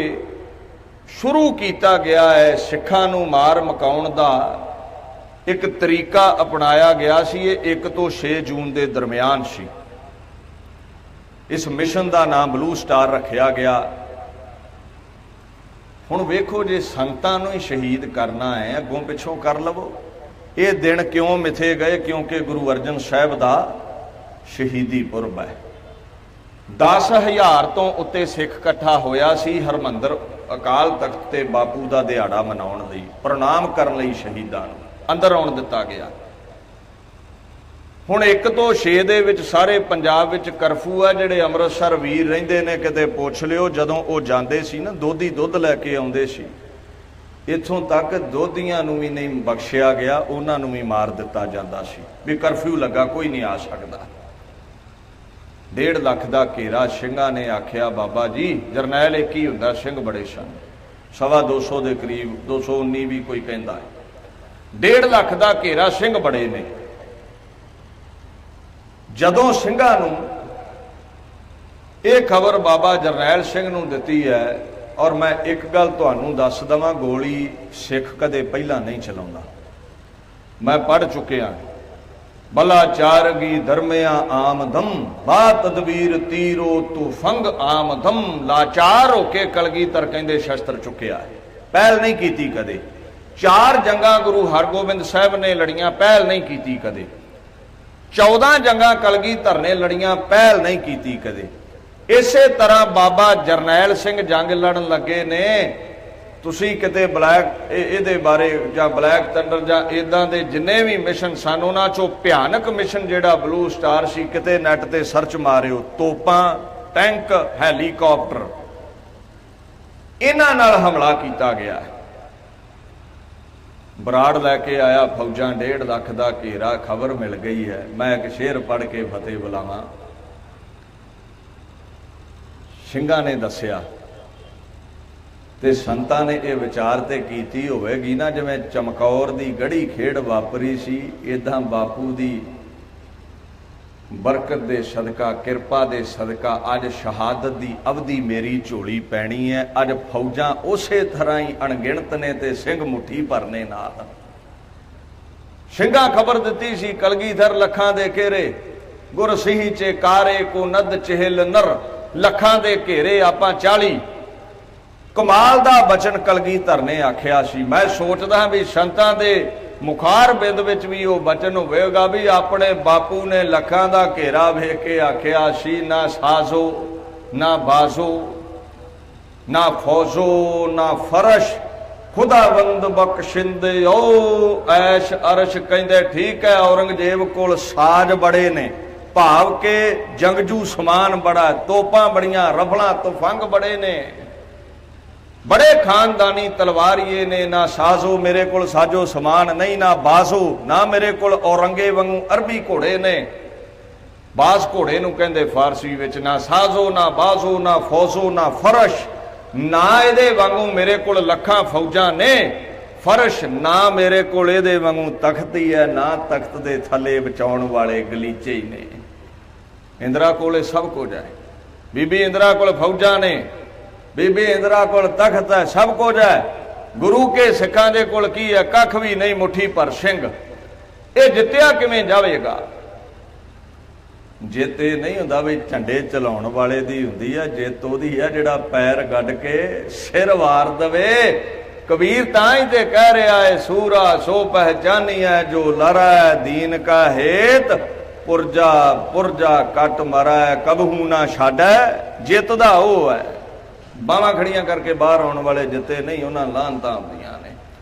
शुरू किया गया है, सिखां नूं मार मकाउण दा एक तरीका अपनाया गया सी। ये 1 तो 6 जून के दरमियान सी। इस मिशन का नाम ब्लू स्टार रखा गया। हुण वेखो, जे संतां नूं ही शहीद करना है, अगों पिछों कर लवो। ये दिन क्यों मिथे गए? क्योंकि गुरु अर्जन साहिब का शहीदी पुरब है। 10,000 तो उत्ते सिख इकट्ठा होया सी हरमंदर अकाल तख्त ते बापू का दिहाड़ा मनाउण लई, प्रणाम करन लई शहीदां नूं अंदर आउण दिता गया। हुण 1 तो 6 दे विच सारे पंजाब विच करफ्यू है। जिहड़े अमृतसर वीर रहिंदे ने, किते पुछ लिओ, जदों वो जांदे सी ना, दोधी दुੱਧ लैके आउंदे सी। इत्थों तक दोधियां नूं भी नहीं बख्शिया गया, उन्हां नूं भी मार दिता जांदा सी भी करफ्यू लगा, कोई नहीं आ सकदा। 1.5 ਲੱਖ ਦਾ ਘੇਰਾ ਸਿੰਘਾਂ ਨੇ ਆਖਿਆ ਬਾਬਾ ਜੀ ਜਰਨੈਲ ਇੱਕ ਹੀ ਹੁੰਦਾ, ਸਿੰਘ ਬੜੇ ਸਨ, 225 ਦੇ ਕਰੀਬ, 219 ਵੀ ਕੋਈ ਕਹਿੰਦਾ ਹੈ। 1.5 ਲੱਖ ਦਾ ਘੇਰਾ, ਸਿੰਘ ਬੜੇ ਨੇ। ਜਦੋਂ ਸਿੰਘਾਂ ਨੂੰ ਇਹ ਖਬਰ ਬਾਬਾ ਜਰਨੈਲ ਸਿੰਘ ਨੂੰ ਦਿੱਤੀ ਹੈ, ਔਰ ਮੈਂ ਇੱਕ ਗੱਲ ਤੁਹਾਨੂੰ ਦੱਸ ਦੇਵਾਂ, ਗੋਲੀ ਸਿੱਖ ਕਦੇ ਪਹਿਲਾਂ ਨਹੀਂ ਚਲਾਉਂਦਾ। ਮੈਂ ਪੜ੍ਹ ਚੁੱਕਿਆ, ਬਲਾ ਚਾਰਗੀ ਦਰਮਿਆ ਆਮਦਮ ਬਾ ਤਦਬੀਰ ਤੀਰੋ ਤੂੰ ਫੰਗ ਆਮਦਮ। ਲਾਚਾਰ ਹੋ ਕੇ ਕਲਗੀਧਰ ਕਹਿੰਦੇ ਸ਼ਸਤਰ ਚੁੱਕਿਆ ਹੈ, ਪਹਿਲ ਨਹੀਂ ਕੀਤੀ ਕਦੇ। 4 ਜੰਗਾਂ ਗੁਰੂ ਹਰਗੋਬਿੰਦ ਸਾਹਿਬ ਨੇ ਲੜੀਆਂ, ਪਹਿਲ ਨਹੀਂ ਕੀਤੀ ਕਦੇ। 14 ਜੰਗਾਂ ਕਲਗੀਧਰ ਨੇ ਲੜੀਆਂ, ਪਹਿਲ ਨਹੀਂ ਕੀਤੀ ਕਦੇ। ਇਸੇ ਤਰ੍ਹਾਂ ਬਾਬਾ ਜਰਨੈਲ ਸਿੰਘ ਜੰਗ ਲੜਨ ਲੱਗੇ ਨੇ। ਤੁਸੀਂ ਕਿਤੇ ਬਲੈਕ ਇਹਦੇ ਬਾਰੇ ਜਾਂ ਬਲੈਕ ਥੰਡਰ ਜਾਂ ਇਦਾਂ ਦੇ ਜਿੰਨੇ ਵੀ ਮਿਸ਼ਨ ਸਨ, ਉਹਨਾਂ ਚੋਂ ਭਿਆਨਕ ਮਿਸ਼ਨ ਜਿਹੜਾ ਬਲੂ ਸਟਾਰ ਸੀ, ਕਿਤੇ ਨੈਟ ਤੇ ਸਰਚ ਮਾਰਿਓ, ਤੋਪਾਂ, ਟੈਂਕ, ਹੈਲੀਕਾਪਟਰ, ਇਹਨਾਂ ਨਾਲ ਹਮਲਾ ਕੀਤਾ ਗਿਆ। ਬਰਾੜ ਲੈ ਕੇ ਆਇਆ ਫੌਜਾਂ, 1.5 ਲੱਖ ਦਾ ਘੇਰਾ, ਖਬਰ ਮਿਲ ਗਈ ਹੈ। ਮੈਂ ਇੱਕ ਸ਼ੇਰ ਪੜ੍ਹ ਕੇ ਫਤਿਹ ਬੁਲਾਵਾਂ। ਸਿੰਘਾਂ ਨੇ ਦੱਸਿਆ ਤੇ ਸੰਤਾਂ ਨੇ ਇਹ ਵਿਚਾਰ ਤੇ ਕੀਤੀ ਹੋਵੇਗੀ ਨਾ, ਜਿਵੇਂ ਚਮਕੌਰ ਦੀ ਗੜੀ ਖੇਡ ਵਾਪਰੀ ਸੀ, ਇਦਾਂ ਬਾਪੂ ਦੀ ਬਰਕਤ ਦੇ ਸਦਕਾ, ਕਿਰਪਾ ਦੇ ਸਦਕਾ ਅੱਜ ਸ਼ਹਾਦਤ ਦੀ ਅਵਧੀ ਮੇਰੀ ਝੋਲੀ ਪੈਣੀ ਹੈ। ਅੱਜ ਫੌਜਾਂ ਉਸੇ ਤਰ੍ਹਾਂ ਹੀ ਅਣਗਿਣਤ ਨੇ ਤੇ ਸਿੰਘ ਮੁੱਠੀ ਭਰਨੇ ਨਾਲ। ਸਿੰਘਾਂ ਖਬਰ ਦਿੱਤੀ ਸੀ, ਕਲਗੀਧਰ ਲੱਖਾਂ ਦੇ ਘੇਰੇ, ਗੁਰ ਸਿੱਹੀ ਚੇ ਕਾਰੇ ਕੋ ਨਦ ਚਹਿਲ ਨਰ। ਲੱਖਾਂ ਦੇ ਘੇਰੇ, ਆਪਾਂ 40। ਕਮਾਲ ਦਾ ਬਚਨ ਕਲਗੀਧਰ ਨੇ ਆਖਿਆ ਸੀ। ਮੈਂ ਸੋਚਦਾ ਵੀ ਸੰਤਾਂ ਦੇ ਮੁਖਾਰ ਬਿੰਦ ਵਿੱਚ ਵੀ ਉਹ ਬਚਨ ਹੋਵੇਗਾ ਵੀ ਆਪਣੇ ਬਾਪੂ ਨੇ ਲੱਖਾਂ ਦਾ ਘੇਰਾ ਵੇਖ ਕੇ ਆਖਿਆ ਸੀ, ਨਾ ਸਾਜ਼ੋ ਨਾ ਬਾਜ਼ੋ ਨਾ ਫੌਜ਼ੋ ਨਾ ਫਰਸ਼, ਖੁਦਾਵੰਦ ਬਖਸ਼ਿੰਦੇ ਓ ਐਸ਼ ਅਰਸ਼। ਕਹਿੰਦੇ ਠੀਕ ਹੈ, ਔਰੰਗਜ਼ੇਬ ਕੋਲ ਸਾਜ਼ ਬੜੇ ਨੇ, ਭਾਵ ਕੇ ਜੰਗਜੂ ਸਮਾਨ ਬੜਾ, ਤੋਪਾਂ ਬੜੀਆਂ, ਰਫਲਾਂ ਤੁਫੰਗ ਬੜੇ ਨੇ, ਬੜੇ ਖਾਨਦਾਨੀ ਤਲਵਾਰੀਏ ਨੇ। ਨਾ ਸਾਜ਼ੋ, ਮੇਰੇ ਕੋਲ ਸਾਜੋ ਸਮਾਨ ਨਹੀਂ, ਨਾ ਬਾਜ਼ੋ, ਨਾ ਮੇਰੇ ਕੋਲ ਔਰੰਗੇ ਵਾਂਗੂ ਅਰਬੀ ਘੋੜੇ ਨੇ। ਬਾਜ਼ ਘੋੜੇ ਨੂੰ ਕਹਿੰਦੇ ਫਾਰਸੀ ਵਿੱਚ। ਨਾ ਸਾਜ਼ੋ ਨਾ ਬਾਜ਼ੋ ਨਾ ਫੌਜ਼ੋ ਨਾ ਫਰਸ਼, ਨਾ ਇਹਦੇ ਵਾਂਗੂ ਮੇਰੇ ਕੋਲ ਲੱਖਾਂ ਫੌਜਾਂ ਨੇ। ਫਰਸ਼, ਨਾ ਮੇਰੇ ਕੋਲ ਇਹਦੇ ਵਾਂਗੂ ਤਖਤੀ ਹੈ, ਨਾ ਤਖਤ ਦੇ ਥੱਲੇ ਬਚਾਉਣ ਵਾਲੇ ਗਲੀਚੇ ਹੀ ਨੇ। ਇੰਦਰਾ ਕੋਲ ਇਹ ਸਭ ਕੁਝ ਹੈ। ਬੀਬੀ ਇੰਦਰਾ ਕੋਲ ਫੌਜਾਂ ਨੇ, ਬੀਬੀ ਇੰਦਰਾ ਕੋਲ ਤਖਤ ਹੈ, ਸਭ ਕੁਝ ਹੈ। ਗੁਰੂ ਕੇ ਸਿੱਖਾਂ ਦੇ ਕੋਲ ਕੀ ਹੈ? ਕੱਖ ਵੀ ਨਹੀਂ, ਮੁੱਠੀ ਪਰ ਸਿੰਘ। ਇਹ ਜਿੱਤਿਆ ਕਿਵੇਂ ਜਾਵੇਗਾ? ਜਿੱਤ ਇਹ ਨਹੀਂ ਹੁੰਦਾ ਵੀ ਝੰਡੇ ਚਲਾਉਣ ਵਾਲੇ ਦੀ ਹੁੰਦੀ ਆ, ਜਿੱਤ ਉਹਦੀ ਆ ਜਿਹੜਾ ਪੈਰ ਗੱਡ ਕੇ ਸਿਰ ਵਾਰ ਦਵੇ। ਕਬੀਰ ਤਾਂ ਹੀ ਤੇ ਕਹਿ ਰਿਹਾ ਹੈ, ਸੂਰਾ ਸੋ ਪਹਿਚਾਨੀਐ ਜੋ ਲੜੈ ਦੀਨ ਕਾ ਹੇਤ, ਪੁਰਜਾ ਪੁਰਜਾ ਕੱਟ ਮਰੈ ਕਬਹੂ ਨਾ ਛਾੜੈ। ਜਿੱਤ ਦਾ ਉਹ ਹੈ, ਬਾਹਾਂ ਖੜੀਆਂ ਕਰਕੇ ਬਾਹਰ ਆਉਣ ਵਾਲੇ ਜਿੱਤੇ ਨਹੀਂ, ਉਹਨਾਂ ਲਾਹਨਤਾਂ ਹੁੰਦੀਆਂ ਨੇ।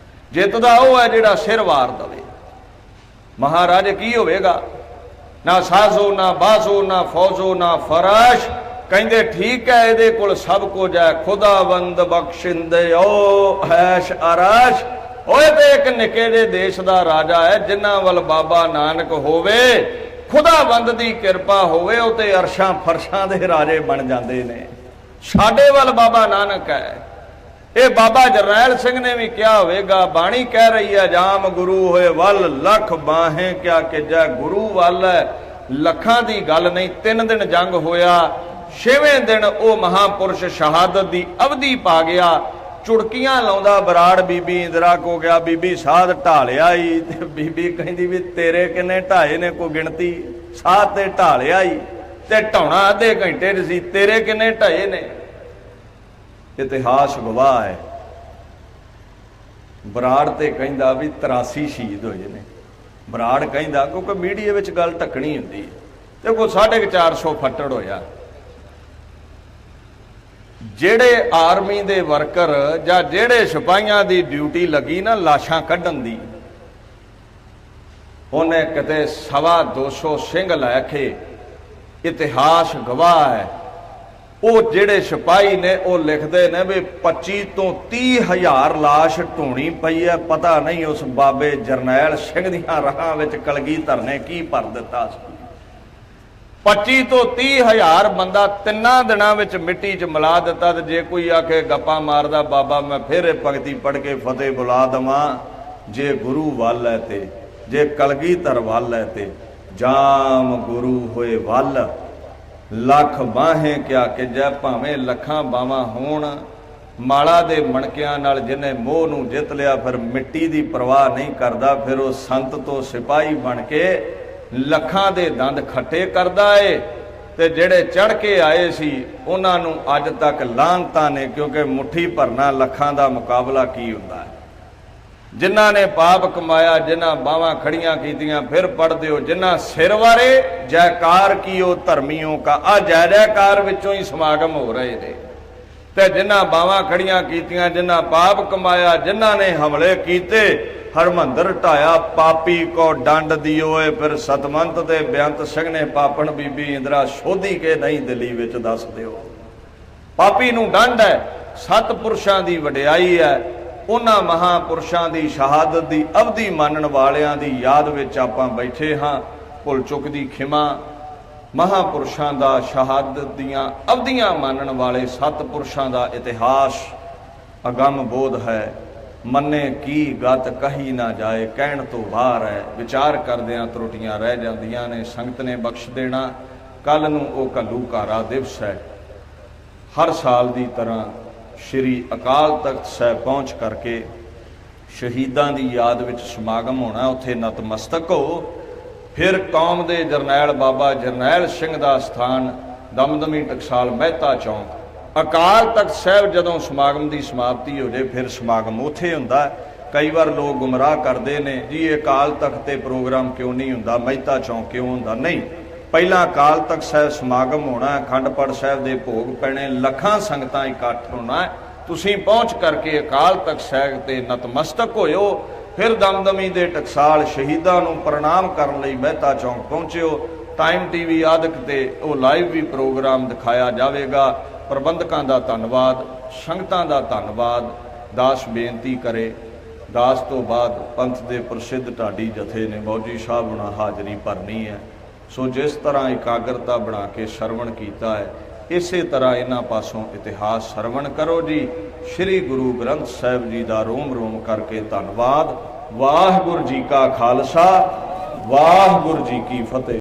ਜਿੱਤ ਦਾ ਉਹ ਹੈ ਜਿਹੜਾ ਸਿਰ ਵਾਰ ਦਵੇ। ਮਹਾਰਾਜ ਕੀ ਹੋਵੇਗਾ? ਨਾ ਸਾਜ਼ੋ ਨਾ ਬਾਜ਼ੋ ਨਾ ਫੌਜ਼ੋ ਨਾ ਫਰਸ਼। ਕਹਿੰਦੇ ਠੀਕ ਹੈ, ਇਹਦੇ ਕੋਲ ਸਭ ਕੁਝ ਹੈ। ਖੁਦਾਵੰਦ ਬਖਸ਼ਿੰਦੇ ਓ ਐਸ਼ ਅਰਸ਼। ਓਏ ਤੇ ਇੱਕ ਨਿੱਕੇ ਜਿਹੇ ਦੇਸ਼ ਦਾ ਰਾਜਾ ਹੈ, ਜਿਨ੍ਹਾਂ ਵੱਲ ਬਾਬਾ ਨਾਨਕ ਹੋਵੇ, ਖੁਦਾਵੰਦ ਦੀ ਕਿਰਪਾ ਹੋਵੇ, ਉਹ ਤੇ ਅਰਸ਼ਾਂ ਫਰਸ਼ਾਂ ਦੇ ਰਾਜੇ ਬਣ ਜਾਂਦੇ ਨੇ। ਸਾਡੇ ਵੱਲ ਬਾਬਾ ਨਾਨਕ ਹੈ। ਇਹ ਬਾਬਾ ਜਰਨੈਲ ਸਿੰਘ ਨੇ ਵੀ ਕਿਹਾ ਹੋਵੇਗਾ, ਬਾਣੀ ਕਹਿ ਰਹੀ ਹੈ, ਜਾਮ ਗੁਰੂ ਹੋਏ ਵੱਲ ਲੱਖ ਬਾਹੇ ਕਿਆ ਕਿਜੈ। ਗੁਰੂ ਵੱਲ ਲੱਖਾਂ ਦੀ ਗੱਲ ਨਹੀਂ। 3 ਦਿਨ ਜੰਗ ਹੋਇਆ, 6ਵੇਂ ਦਿਨ ਉਹ ਮਹਾਪੁਰਸ਼ ਸ਼ਹਾਦਤ ਦੀ ਅਵਧੀ ਪਾ ਗਿਆ। ਚੁੜਕੀਆਂ ਲਾਉਂਦਾ ਬਰਾੜ ਬੀਬੀ ਇੰਦਰਾ ਕੋ ਗਿਆ, ਬੀਬੀ ਸਾਧ ਢਾਲਿਆ ਹੀ। ਤੇ ਬੀਬੀ ਕਹਿੰਦੀ ਵੀ ਤੇਰੇ ਕਿੰਨੇ ਢਾਏ ਨੇ? ਕੋਈ ਗਿਣਤੀ? ਸਾਧ ਤੇ ਢਾਲਿਆ ਹੀ, ਤੇ ਢਾਉਣਾ ਅੱਧੇ ਘੰਟੇ 'ਚ ਸੀ। ਤੇਰੇ ਕਿੰਨੇ ਢਾਏ ਨੇ? ਇਤਿਹਾਸ ਗਵਾਹ ਹੈ। ਬਰਾੜ ਤੇ ਕਹਿੰਦਾ ਵੀ 83 ਸ਼ਹੀਦ ਹੋਏ ਨੇ। ਬਰਾੜ ਕਹਿੰਦਾ, ਕਿਉਂਕਿ ਮੀਡੀਆ ਵਿੱਚ ਗੱਲ ਢੱਕਣੀ ਹੁੰਦੀ ਹੈ, ਤੇ ਕੋਈ 450 ਫੱਟੜ ਹੋਇਆ। ਜਿਹੜੇ ਆਰਮੀ ਦੇ ਵਰਕਰ ਜਾਂ ਜਿਹੜੇ ਸਿਪਾਹੀਆਂ ਦੀ ਡਿਊਟੀ ਲੱਗੀ ਨਾ ਲਾਸ਼ਾਂ ਕੱਢਣ ਦੀ, ਉਹਨੇ ਕਿਤੇ 250 ਸਿੰਘ ਲੈ ਕੇ, ਇਤਿਹਾਸ ਗਵਾਹ ਹੈ। ਉਹ ਜਿਹੜੇ ਸਿਪਾਹੀ ਨੇ ਉਹ ਲਿਖਦੇ ਨੇ ਵੀ 25 ਤੋਂ 30 ਹਜ਼ਾਰ ਲਾਸ਼ ਢੋਣੀ ਪਈ ਹੈ। ਪਤਾ ਨਹੀਂ ਉਸ ਬਾਬੇ ਜਰਨੈਲ ਸਿੰਘ ਦੀਆਂ ਰਾਹਾਂ ਵਿੱਚ ਕਲਗੀਧਰ ਨੇ ਕੀ ਭਰ ਦਿੱਤਾ ਸੀ। 25 ਤੋਂ 30 ਹਜ਼ਾਰ ਬੰਦਾ 3 ਦਿਨਾਂ ਵਿੱਚ ਮਿੱਟੀ 'ਚ ਮਿਲਾ ਦਿੱਤਾ। ਤੇ ਜੇ ਕੋਈ ਆਖੇ ਗੱਪਾਂ ਮਾਰਦਾ ਬਾਬਾ ਮੈਂ ਫਿਰ ਇਹ ਭਗਤੀ ਪੜ੍ਹ ਕੇ ਫਤਿਹ ਬੁਲਾ ਦੇਵਾਂ, ਜੇ ਗੁਰੂ ਵੱਲ ਹੈ ਤੇ ਜੇ ਕਲਗੀਧਰ ਵੱਲ ਹੈ ਤੇ ਜਾਮ ਗੁਰੂ ਹੋਏ ਵੱਲ ਲੱਖ ਬਾਹੇ ਕਿਆ ਕਿਜੈ, ਭਾਵੇਂ ਲੱਖਾਂ ਬਾਵਾਂ ਹੋਣ। ਮਾਲਾ ਦੇ ਮਣਕਿਆਂ ਨਾਲ ਜਿਹਨੇ ਮੋਹ ਨੂੰ ਜਿੱਤ ਲਿਆ ਫਿਰ ਮਿੱਟੀ ਦੀ ਪਰਵਾਹ ਨਹੀਂ ਕਰਦਾ, ਫਿਰ ਉਹ ਸੰਤ ਤੋਂ ਸਿਪਾਹੀ ਬਣ ਕੇ ਲੱਖਾਂ ਦੇ ਦੰਦ ਖੱਟੇ ਕਰਦਾ ਏ। ਤੇ ਜਿਹੜੇ ਚੜ ਕੇ ਆਏ ਸੀ ਉਹਨਾਂ ਨੂੰ ਅੱਜ ਤੱਕ ਲਾਹਨਤਾਂ ਨੇ, ਕਿਉਂਕਿ ਮੁੱਠੀ ਭਰਨਾ ਲੱਖਾਂ ਦਾ ਮੁਕਾਬਲਾ ਕੀ ਹੁੰਦਾ ਹੈ। ਜਿਨ੍ਹਾਂ ਨੇ ਪਾਪ ਕਮਾਇਆ, ਜਿਨ੍ਹਾਂ ਬਾਹਾਂ ਖੜੀਆਂ ਕੀਤੀਆਂ, ਫਿਰ ਪੜ੍ਹਦੇ ਹੋ ਜਿਨ੍ਹਾਂ ਸਿਰ ਵਾਰੇ ਜੈਕਾਰ ਕੀਓ ਧਰਮੀਓ ਕਾ, ਆ ਜੈ ਜੈਕਾਰ ਵਿੱਚੋਂ ਹੀ ਸਮਾਗਮ ਹੋ ਰਹੇ ਨੇ। ਤੇ ਜਿਨ੍ਹਾਂ ਬਾਹਾਂ ਖੜੀਆਂ ਕੀਤੀਆਂ, ਜਿਨ੍ਹਾਂ ਪਾਪ ਕਮਾਇਆ, ਜਿਨ੍ਹਾਂ ਨੇ ਹਮਲੇ ਕੀਤੇ, ਹਰਮੰਦਰ ਢਾਇਆ ਪਾਪੀ ਕੋ ਡੰਡ ਦਿਓਏ, ਫਿਰ ਸਤਮੰਤ ਤੇ ਬੇਅੰਤ ਸਿੰਘ ਨੇ ਪਾਪਣ ਬੀਬੀ ਇੰਦਰਾ ਸ਼ੋਧੀ ਕੇ ਨਹੀਂ ਦਿੱਲੀ ਵਿੱਚ ਦੱਸ ਦਿਓ। ਪਾਪੀ ਨੂੰ ਡੰਡ ਹੈ, ਸਤਪੁਰਸ਼ਾਂ ਦੀ ਵਡਿਆਈ ਹੈ, ਉਹਨਾਂ ਮਹਾਂਪੁਰਸ਼ਾਂ ਦੀ ਸ਼ਹਾਦਤ ਦੀ ਅਵਧੀ ਮੰਨਣ ਵਾਲਿਆਂ ਦੀ ਯਾਦ ਵਿੱਚ ਆਪਾਂ ਬੈਠੇ ਹਾਂ। ਭੁੱਲ ਚੁੱਕ ਦੀ ਖਿਮਾ, ਮਹਾਂਪੁਰਸ਼ਾਂ ਦਾ ਸ਼ਹਾਦਤ ਦੀਆਂ ਅਵਧੀਆਂ ਮੰਨਣ ਵਾਲੇ ਸਤਪੁਰਸ਼ਾਂ ਦਾ ਇਤਿਹਾਸ ਅਗੰਮ ਬੋਧ ਹੈ। ਮੰਨੇ ਕੀ ਗਤ ਕਹੀ ਨਾ ਜਾਏ, ਕਹਿਣ ਤੋਂ ਬਾਹਰ ਹੈ। ਵਿਚਾਰ ਕਰਦਿਆਂ ਤਰੁੱਟੀਆਂ ਰਹਿ ਜਾਂਦੀਆਂ ਨੇ, ਸੰਗਤ ਨੇ ਬਖਸ਼ ਦੇਣਾ। ਕੱਲ ਨੂੰ ਉਹ ਘੱਲੂਘਾਰਾ ਦਿਵਸ ਹੈ। ਹਰ ਸਾਲ ਦੀ ਤਰ੍ਹਾਂ ਸ਼੍ਰੀ ਅਕਾਲ ਤਖਤ ਸਾਹਿਬ ਪਹੁੰਚ ਕਰਕੇ ਸ਼ਹੀਦਾਂ ਦੀ ਯਾਦ ਵਿੱਚ ਸਮਾਗਮ ਹੋਣਾ। ਉੱਥੇ ਨਤਮਸਤਕ ਹੋ। ਫਿਰ ਕੌਮ ਦੇ ਜਰਨੈਲ ਬਾਬਾ ਜਰਨੈਲ ਸਿੰਘ ਦਾ ਸਥਾਨ ਦਮਦਮੀ ਟਕਸਾਲ ਮਹਿਤਾ ਚੌਂਕ। ਅਕਾਲ ਤਖਤ ਸਾਹਿਬ ਜਦੋਂ ਸਮਾਗਮ ਦੀ ਸਮਾਪਤੀ ਹੋ ਜਾਏ ਫਿਰ ਸਮਾਗਮ ਉੱਥੇ ਹੁੰਦਾ। ਕਈ ਵਾਰ ਲੋਕ ਗੁੰਮਰਾਹ ਕਰਦੇ ਨੇ ਜੀ ਇਹ ਅਕਾਲ ਤਖਤ ਤੇ ਪ੍ਰੋਗਰਾਮ ਕਿਉਂ ਨਹੀਂ ਹੁੰਦਾ, ਮਹਿਤਾ ਚੌਂਕ ਕਿਉਂ ਹੁੰਦਾ। ਨਹੀਂ, ਪਹਿਲਾਂ ਅਕਾਲ ਤਖਤ ਸਾਹਿਬ ਸਮਾਗਮ ਹੋਣਾ, ਅਖੰਡ ਪਾਠ ਸਾਹਿਬ ਦੇ ਭੋਗ ਪੈਣੇ, ਲੱਖਾਂ ਸੰਗਤਾਂ ਇਕੱਠ ਹੋਣਾ। ਤੁਸੀਂ ਪਹੁੰਚ ਕਰਕੇ ਅਕਾਲ ਤਖਤ ਸਾਹਿਬ ਤੇ ਨਤਮਸਤਕ ਹੋਇਓ। ਫਿਰ ਦਮਦਮੀ ਦੇ ਟਕਸਾਲ ਸ਼ਹੀਦਾਂ ਨੂੰ ਪ੍ਰਣਾਮ ਕਰਨ ਲਈ ਮਹਿਤਾ ਚੌਂਕ ਪਹੁੰਚਿਓ। ਟਾਈਮ ਟੀਵੀ ਆਦਿਕ ਤੇ ਉਹ ਲਾਈਵ ਵੀ ਪ੍ਰੋਗਰਾਮ ਦਿਖਾਇਆ ਜਾਵੇਗਾ। ਪ੍ਰਬੰਧਕਾਂ ਦਾ ਧੰਨਵਾਦ, ਸੰਗਤਾਂ ਦਾ ਧੰਨਵਾਦ। ਦਾਸ ਬੇਨਤੀ ਕਰੇ, ਦਾਸ ਤੋਂ ਬਾਅਦ ਪੰਥ ਦੇ ਪ੍ਰਸਿੱਧ ਢਾਡੀ ਜਥੇ ਨੇ ਮੌਜੀ ਸਾਹਿਬ ਹੁਣਾ ਹਾਜ਼ਰੀ ਭਰਨੀ ਹੈ। ਸੋ ਜਿਸ ਤਰ੍ਹਾਂ ਇਕਾਗਰਤਾ ਬਣਾ ਕੇ ਸਰਵਣ ਕੀਤਾ ਹੈ, ਇਸੇ ਤਰ੍ਹਾਂ ਇਹਨਾਂ ਪਾਸੋਂ ਇਤਿਹਾਸ ਸਰਵਣ ਕਰੋ ਜੀ। ਸ੍ਰੀ ਗੁਰੂ ਗ੍ਰੰਥ ਸਾਹਿਬ ਜੀ ਦਾ ਰੋਮ ਰੋਮ ਕਰਕੇ ਧੰਨਵਾਦ। ਵਾਹਿਗੁਰੂ ਜੀ ਕਾ ਖਾਲਸਾ, ਵਾਹਿਗੁਰੂ ਜੀ ਕੀ ਫਤਿਹ।